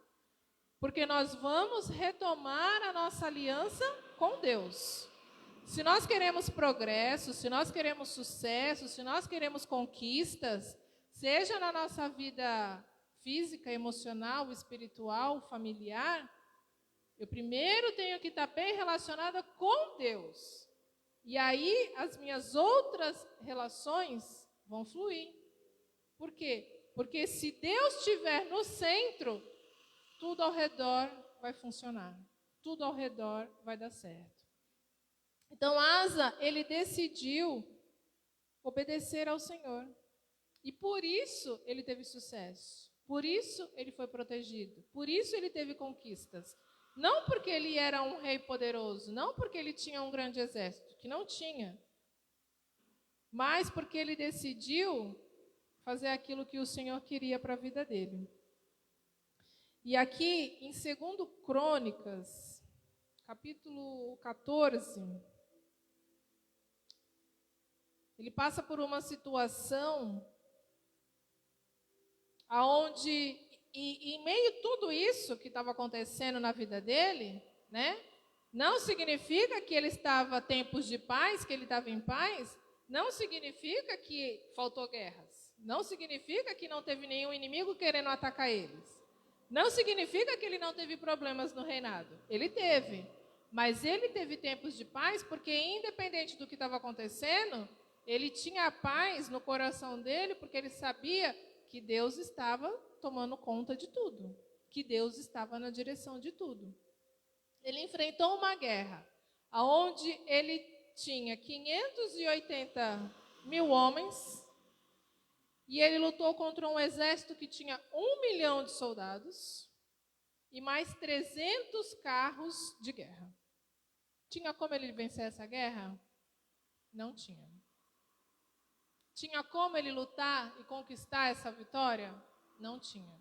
porque nós vamos retomar a nossa aliança com Deus. Se nós queremos progresso, se nós queremos sucesso, se nós queremos conquistas, seja na nossa vida física, emocional, espiritual, familiar, eu primeiro tenho que estar bem relacionada com Deus. E aí as minhas outras relações vão fluir. Por quê? Porque se Deus estiver no centro, tudo ao redor vai funcionar. Tudo ao redor vai dar certo. Então Asa, ele decidiu obedecer ao Senhor. E por isso ele teve sucesso. Por isso ele foi protegido. Por isso ele teve conquistas. Não porque ele era um rei poderoso, não porque ele tinha um grande exército, que não tinha, mas porque ele decidiu fazer aquilo que o Senhor queria para a vida dele. E aqui, em 2 Crônicas, capítulo 14, ele passa por uma situação aonde, e em meio a tudo isso que estava acontecendo na vida dele, né? Não significa que ele estava tempos de paz, que ele estava em paz, não significa que faltou guerras, não significa que não teve nenhum inimigo querendo atacar eles, não significa que ele não teve problemas no reinado, ele teve, mas ele teve tempos de paz porque independente do que estava acontecendo, ele tinha a paz no coração dele porque ele sabia que Deus estava tomando conta de tudo, que Deus estava na direção de tudo. Ele enfrentou uma guerra, onde ele tinha 580 mil homens, e ele lutou contra um exército que tinha 1 milhão de soldados, e mais 300 carros de guerra. Tinha como ele vencer essa guerra? Não tinha. Tinha como ele lutar e conquistar essa vitória? Não tinha.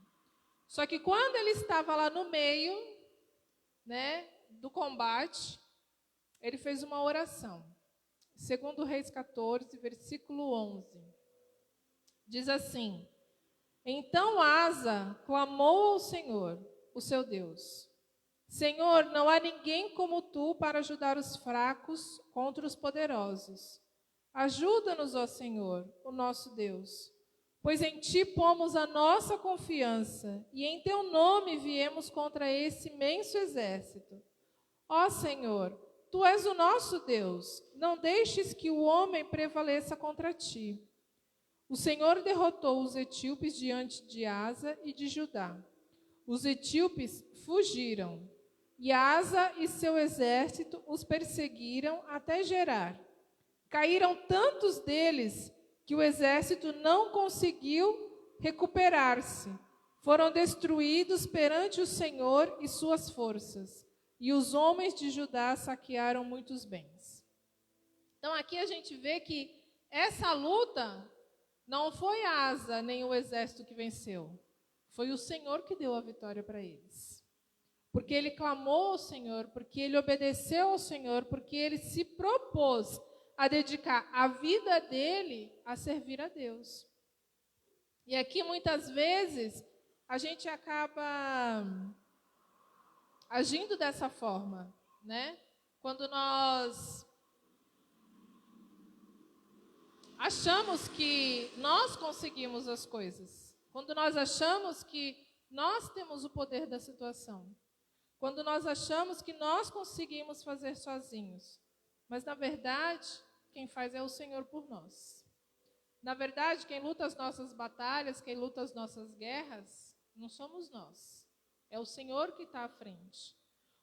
Só que quando ele estava lá no meio, né, do combate, ele fez uma oração. 2 Reis 14, versículo 11. Diz assim: Então Asa clamou ao Senhor, o seu Deus: Senhor, não há ninguém como tu para ajudar os fracos contra os poderosos. Ajuda-nos, ó Senhor, o nosso Deus, pois em ti pomos a nossa confiança e em teu nome viemos contra esse imenso exército. Ó Senhor, tu és o nosso Deus, não deixes que o homem prevaleça contra ti. O Senhor derrotou os etíopes diante de Asa e de Judá. Os etíopes fugiram, e Asa e seu exército os perseguiram até Gerar. Caíram tantos deles que o exército não conseguiu recuperar-se. Foram destruídos perante o Senhor e suas forças, e os homens de Judá saquearam muitos bens. Então aqui a gente vê que essa luta não foi Asa nem o exército que venceu. Foi o Senhor que deu a vitória para eles. Porque ele clamou ao Senhor, porque ele obedeceu ao Senhor, porque ele se propôs a dedicar a vida dele a servir a Deus. E aqui muitas vezes a gente acaba agindo dessa forma, né? Quando nós achamos que nós conseguimos as coisas, quando nós achamos que nós temos o poder da situação, quando nós achamos que nós conseguimos fazer sozinhos, mas na verdade quem faz é o Senhor por nós. Na verdade, quem luta as nossas batalhas, quem luta as nossas guerras, não somos nós. É o Senhor que está à frente.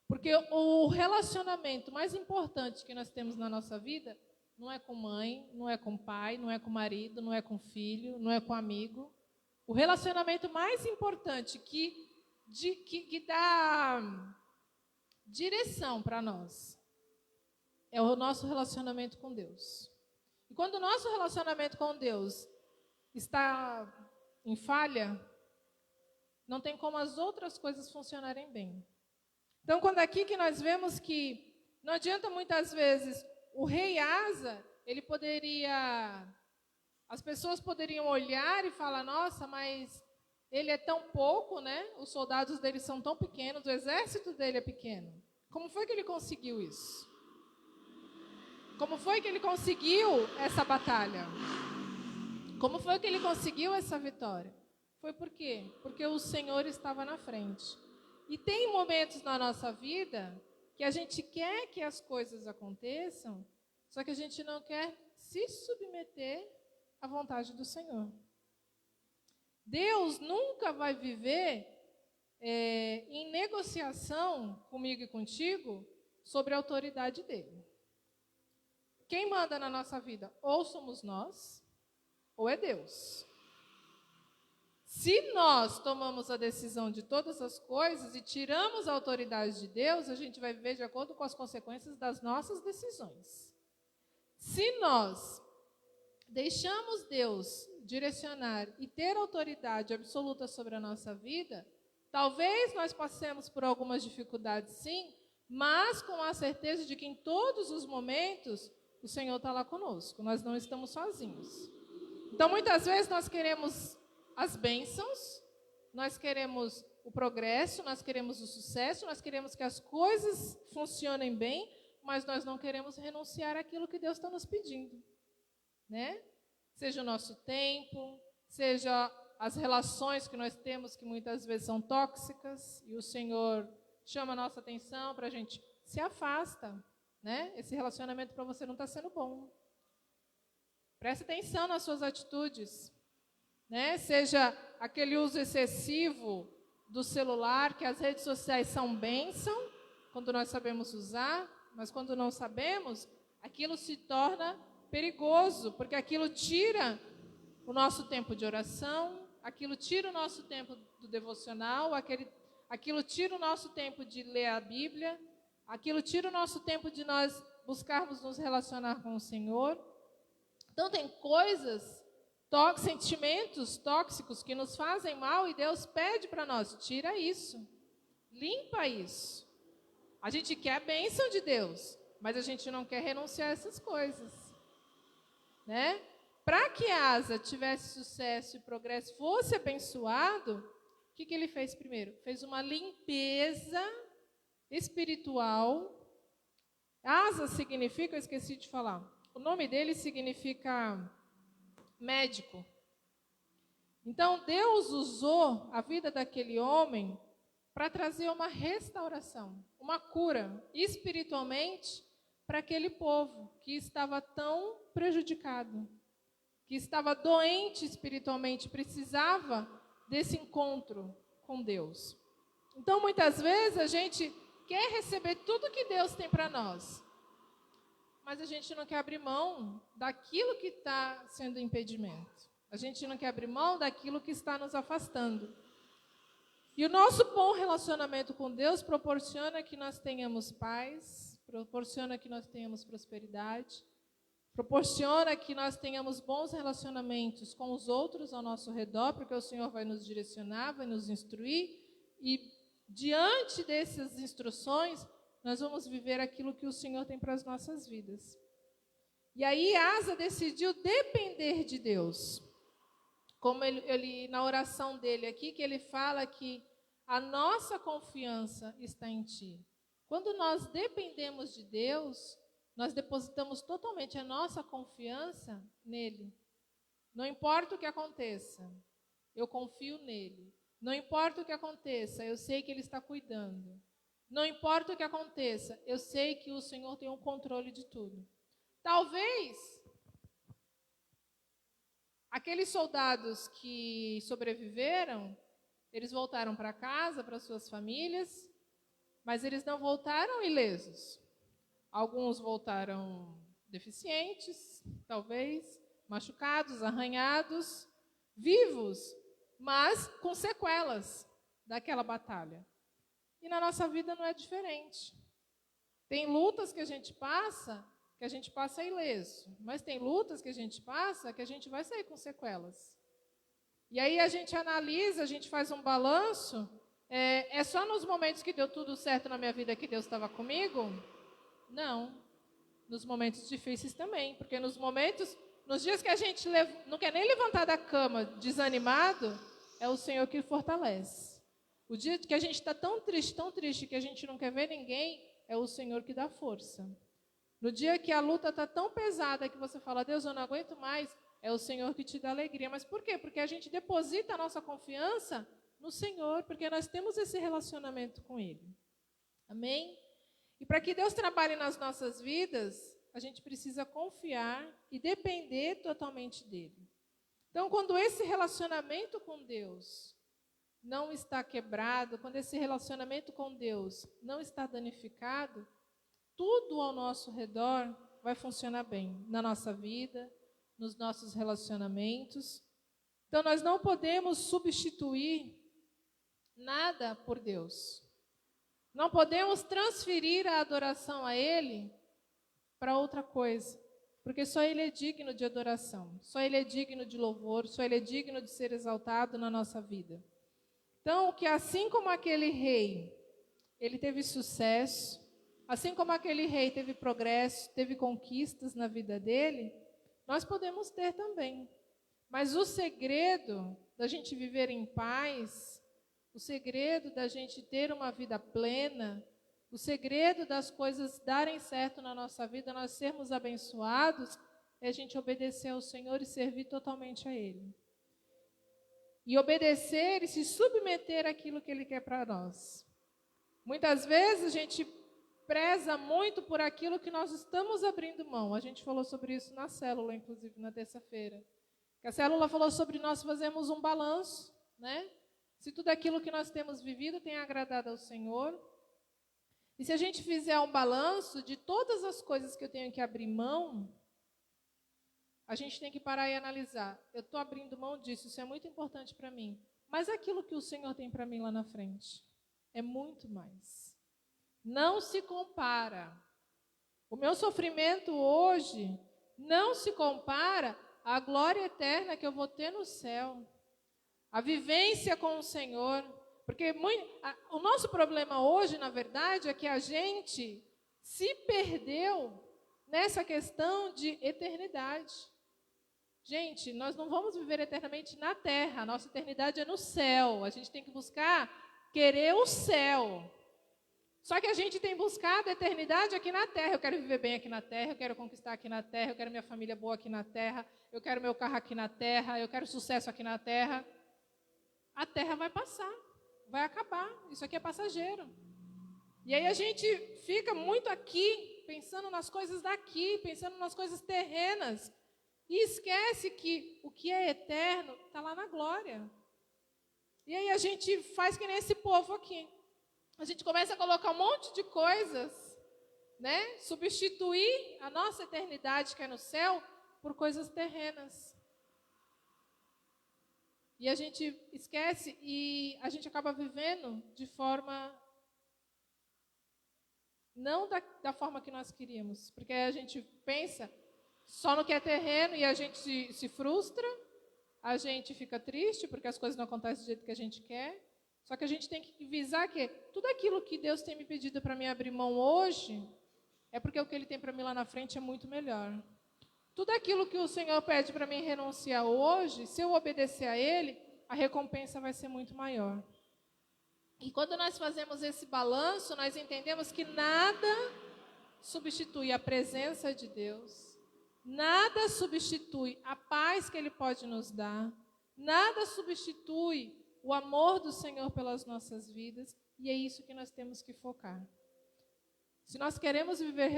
Porque o relacionamento mais importante que nós temos na nossa vida não é com mãe, não é com pai, não é com marido, não é com filho, não é com amigo. O relacionamento mais importante que que dá direção para nós é o nosso relacionamento com Deus. E quando o nosso relacionamento com Deus está em falha, não tem como as outras coisas funcionarem bem. Então, quando aqui que nós vemos que não adianta muitas vezes o rei Asa, as pessoas poderiam olhar e falar, nossa, mas ele é tão pouco, né? Os soldados dele são tão pequenos, o exército dele é pequeno. Como foi que ele conseguiu isso? Como foi que ele conseguiu essa batalha? Como foi que ele conseguiu essa vitória? Foi por quê? Porque o Senhor estava na frente. E tem momentos na nossa vida que a gente quer que as coisas aconteçam, só que a gente não quer se submeter à vontade do Senhor. Deus nunca vai viver em negociação comigo e contigo sobre a autoridade dele. Quem manda na nossa vida? Ou somos nós, ou é Deus. Se nós tomamos a decisão de todas as coisas e tiramos a autoridade de Deus, a gente vai viver de acordo com as consequências das nossas decisões. Se nós deixamos Deus direcionar e ter autoridade absoluta sobre a nossa vida, talvez nós passemos por algumas dificuldades, sim, mas com a certeza de que em todos os momentos o Senhor está lá conosco, nós não estamos sozinhos. Então, muitas vezes nós queremos as bênçãos, nós queremos o progresso, nós queremos o sucesso, nós queremos que as coisas funcionem bem, mas nós não queremos renunciar àquilo que Deus está nos pedindo, né? Seja o nosso tempo, seja as relações que nós temos, que muitas vezes são tóxicas, e o Senhor chama a nossa atenção para a gente se afasta, né? Esse relacionamento para você não está sendo bom. Preste atenção nas suas atitudes, né? Seja aquele uso excessivo do celular, que as redes sociais são bênção, quando nós sabemos usar, mas quando não sabemos, aquilo se torna perigoso, porque aquilo tira o nosso tempo de oração, aquilo tira o nosso tempo do devocional, aquilo tira o nosso tempo de ler a Bíblia, aquilo tira o nosso tempo de nós buscarmos nos relacionar com o Senhor. Então tem coisas, sentimentos tóxicos que nos fazem mal e Deus pede para nós, tira isso, limpa isso. A gente quer a bênção de Deus, mas a gente não quer renunciar a essas coisas, né? Para que Asa tivesse sucesso e progresso, fosse abençoado, o que ele fez primeiro? Fez uma limpeza espiritual. Asa significa, eu esqueci de falar, o nome dele significa médico. Então Deus usou a vida daquele homem para trazer uma restauração, uma cura espiritualmente para aquele povo que estava tão prejudicado, que estava doente espiritualmente, precisava desse encontro com Deus. Então, muitas vezes, a gente quer receber tudo que Deus tem para nós, mas a gente não quer abrir mão daquilo que está sendo impedimento. A gente não quer abrir mão daquilo que está nos afastando. E o nosso bom relacionamento com Deus proporciona que nós tenhamos paz, proporciona que nós tenhamos prosperidade, proporciona que nós tenhamos bons relacionamentos com os outros ao nosso redor, porque o Senhor vai nos direcionar, vai nos instruir, e diante dessas instruções, nós vamos viver aquilo que o Senhor tem para as nossas vidas. E aí Asa decidiu depender de Deus. Como ele na oração dele aqui, que ele fala que a nossa confiança está em Ti. Quando nós dependemos de Deus, nós depositamos totalmente a nossa confiança nele. Não importa o que aconteça, eu confio nele. Não importa o que aconteça, eu sei que ele está cuidando. Não importa o que aconteça, eu sei que o Senhor tem o controle de tudo. Talvez aqueles soldados que sobreviveram, eles voltaram para casa, para suas famílias, mas eles não voltaram ilesos. Alguns voltaram deficientes, talvez, machucados, arranhados, vivos, mas com sequelas daquela batalha. E na nossa vida não é diferente. Tem lutas que a gente passa ileso. Mas tem lutas que a gente passa que a gente vai sair com sequelas. E aí a gente analisa, a gente faz um balanço. É só nos momentos que deu tudo certo na minha vida que Deus estava comigo? Não. Nos momentos difíceis também. Porque nos dias que a gente não quer nem levantar da cama desanimado, é o Senhor que fortalece. O dia que a gente está tão triste, que a gente não quer ver ninguém, é o Senhor que dá força. No dia que a luta está tão pesada que você fala, Deus, eu não aguento mais, é o Senhor que te dá alegria. Mas por quê? Porque a gente deposita a nossa confiança no Senhor, porque nós temos esse relacionamento com Ele. Amém? E para que Deus trabalhe nas nossas vidas, a gente precisa confiar e depender totalmente dEle. Então, quando esse relacionamento com Deus não está quebrado, quando esse relacionamento com Deus não está danificado, tudo ao nosso redor vai funcionar bem, na nossa vida, nos nossos relacionamentos. Então, nós não podemos substituir nada por Deus. Não podemos transferir a adoração a Ele para outra coisa, porque só Ele é digno de adoração, só Ele é digno de louvor, só Ele é digno de ser exaltado na nossa vida. Então, que assim como aquele rei, ele teve sucesso, assim como aquele rei teve progresso, teve conquistas na vida dele, nós podemos ter também. Mas o segredo da gente viver em paz, o segredo da gente ter uma vida plena, o segredo das coisas darem certo na nossa vida, nós sermos abençoados, é a gente obedecer ao Senhor e servir totalmente a Ele. E obedecer e se submeter àquilo que Ele quer para nós. Muitas vezes a gente preza muito por aquilo que nós estamos abrindo mão. A gente falou sobre isso na célula, inclusive, na terça-feira. A célula falou sobre nós fazermos um balanço, né? Se tudo aquilo que nós temos vivido tem agradado ao Senhor. E se a gente fizer um balanço de todas as coisas que eu tenho que abrir mão, a gente tem que parar e analisar. Eu estou abrindo mão disso, isso é muito importante para mim. Mas aquilo que o Senhor tem para mim lá na frente é muito mais. Não se compara. O meu sofrimento hoje não se compara à glória eterna que eu vou ter no céu. A vivência com o Senhor. Porque o nosso problema hoje, na verdade, é que a gente se perdeu nessa questão de eternidade. Gente, nós não vamos viver eternamente na terra, a nossa eternidade é no céu. A gente tem que buscar querer o céu. Só que a gente tem buscado a eternidade aqui na terra. Eu quero viver bem aqui na terra, eu quero conquistar aqui na terra, eu quero minha família boa aqui na terra, eu quero meu carro aqui na terra, eu quero sucesso aqui na terra. A terra vai passar, vai acabar. Isso aqui é passageiro. E aí a gente fica muito aqui, pensando nas coisas daqui, pensando nas coisas terrenas. E esquece que o que é eterno está lá na glória. E aí a gente faz que nem esse povo aqui. A gente começa a colocar um monte de coisas, né? Substituir a nossa eternidade que é no céu por coisas terrenas. E a gente esquece e a gente acaba vivendo de forma não da forma que nós queríamos. Porque a gente pensa só no que é terreno e a gente se frustra, a gente fica triste porque as coisas não acontecem do jeito que a gente quer. Só que a gente tem que visar que tudo aquilo que Deus tem me pedido para mim abrir mão hoje, é porque o que Ele tem para mim lá na frente é muito melhor. Tudo aquilo que o Senhor pede para mim renunciar hoje, se eu obedecer a Ele, a recompensa vai ser muito maior. E quando nós fazemos esse balanço, nós entendemos que nada substitui a presença de Deus, nada substitui a paz que Ele pode nos dar, nada substitui o amor do Senhor pelas nossas vidas, e é isso que nós temos que focar. Se nós queremos viver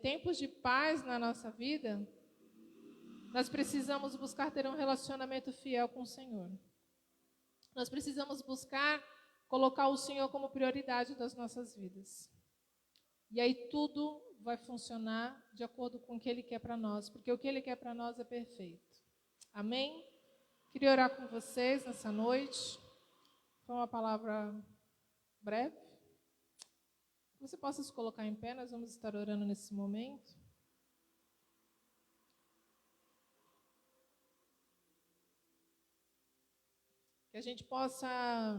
tempos de paz na nossa vida, nós precisamos buscar ter um relacionamento fiel com o Senhor. Nós precisamos buscar colocar o Senhor como prioridade das nossas vidas. E aí tudo vai funcionar de acordo com o que Ele quer para nós, porque o que Ele quer para nós é perfeito. Amém? Queria orar com vocês nessa noite. foi uma palavra breve. Que você possa se colocar em pé, nós vamos estar orando nesse momento. Que a gente possa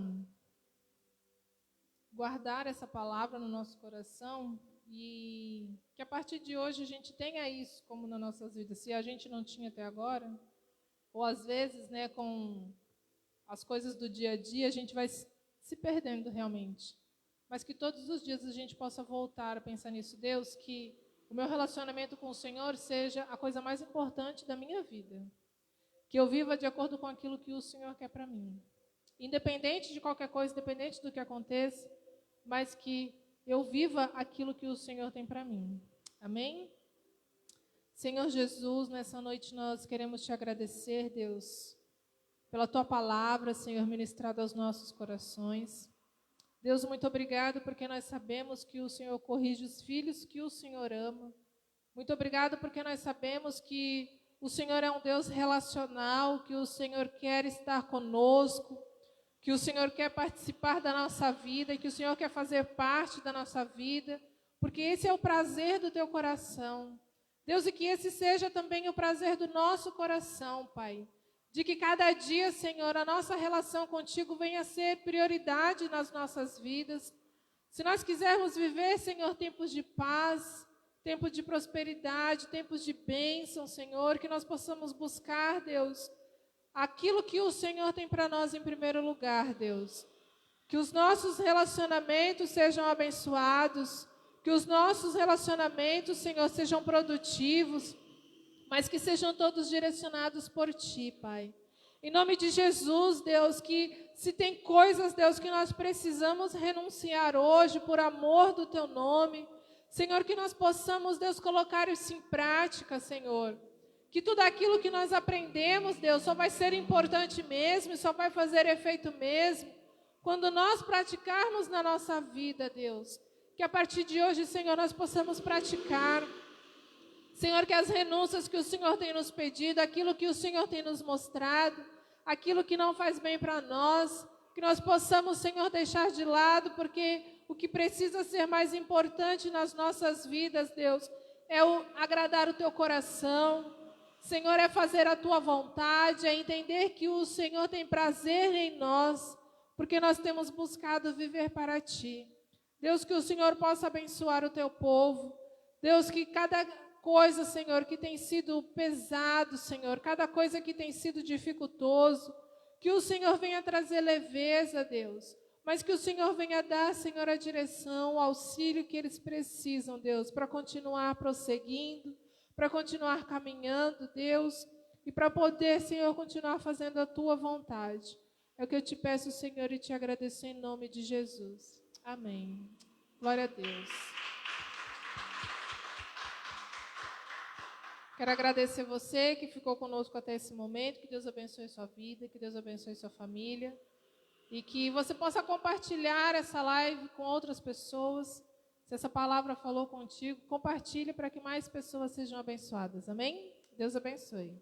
guardar essa palavra no nosso coração e que a partir de hoje a gente tenha isso como nas nossas vidas. Se a gente não tinha até agora, ou às vezes, né, com as coisas do dia a dia, a gente vai se perdendo realmente. Mas que todos os dias a gente possa voltar a pensar nisso. Deus, que o meu relacionamento com o Senhor seja a coisa mais importante da minha vida. Que eu viva de acordo com aquilo que o Senhor quer para mim. Independente de qualquer coisa, independente do que aconteça, mas que eu viva aquilo que o Senhor tem para mim. Amém? Senhor Jesus, nessa noite nós queremos te agradecer, Deus, pela tua palavra, Senhor, ministrada aos nossos corações. Deus, muito obrigado porque nós sabemos que o Senhor corrige os filhos que o Senhor ama. Muito obrigado porque nós sabemos que o Senhor é um Deus relacional, que o Senhor quer estar conosco, que o Senhor quer participar da nossa vida e que o Senhor quer fazer parte da nossa vida, porque esse é o prazer do teu coração. Deus, e que esse seja também o prazer do nosso coração, Pai. De que cada dia, Senhor, a nossa relação contigo venha a ser prioridade nas nossas vidas. Se nós quisermos viver, Senhor, tempos de paz, tempos de prosperidade, tempos de bênção, Senhor, que nós possamos buscar, Deus, aquilo que o Senhor tem para nós em primeiro lugar, Deus. Que os nossos relacionamentos sejam abençoados, que os nossos relacionamentos, Senhor, sejam produtivos, mas que sejam todos direcionados por Ti, Pai. Em nome de Jesus, Deus, que se tem coisas, Deus, que nós precisamos renunciar hoje por amor do Teu nome, Senhor, que nós possamos, Deus, colocar isso em prática, Senhor. Que tudo aquilo que nós aprendemos, Deus, só vai ser importante mesmo, só vai fazer efeito mesmo, quando nós praticarmos na nossa vida, Deus. Que a partir de hoje, Senhor, nós possamos praticar. Senhor, que as renúncias que o Senhor tem nos pedido, aquilo que o Senhor tem nos mostrado, aquilo que não faz bem para nós, que nós possamos, Senhor, deixar de lado, porque o que precisa ser mais importante nas nossas vidas, Deus, é agradar o Teu coração. Senhor, é fazer a Tua vontade, é entender que o Senhor tem prazer em nós, porque nós temos buscado viver para Ti. Deus, que o Senhor possa abençoar o Teu povo. Deus, que cada coisa, Senhor, que tem sido pesado, Senhor, cada coisa que tem sido dificultoso, que o Senhor venha trazer leveza, Deus, mas que o Senhor venha dar, Senhor, a direção, o auxílio que eles precisam, Deus, para continuar prosseguindo, para continuar caminhando, Deus, e para poder, Senhor, continuar fazendo a Tua vontade. É o que eu te peço, Senhor, e te agradeço em nome de Jesus. Amém. Glória a Deus. Quero agradecer você que ficou conosco até esse momento, que Deus abençoe sua vida, que Deus abençoe sua família e que você possa compartilhar essa live com outras pessoas. Se essa palavra falou contigo, compartilhe para que mais pessoas sejam abençoadas. Amém? Deus abençoe.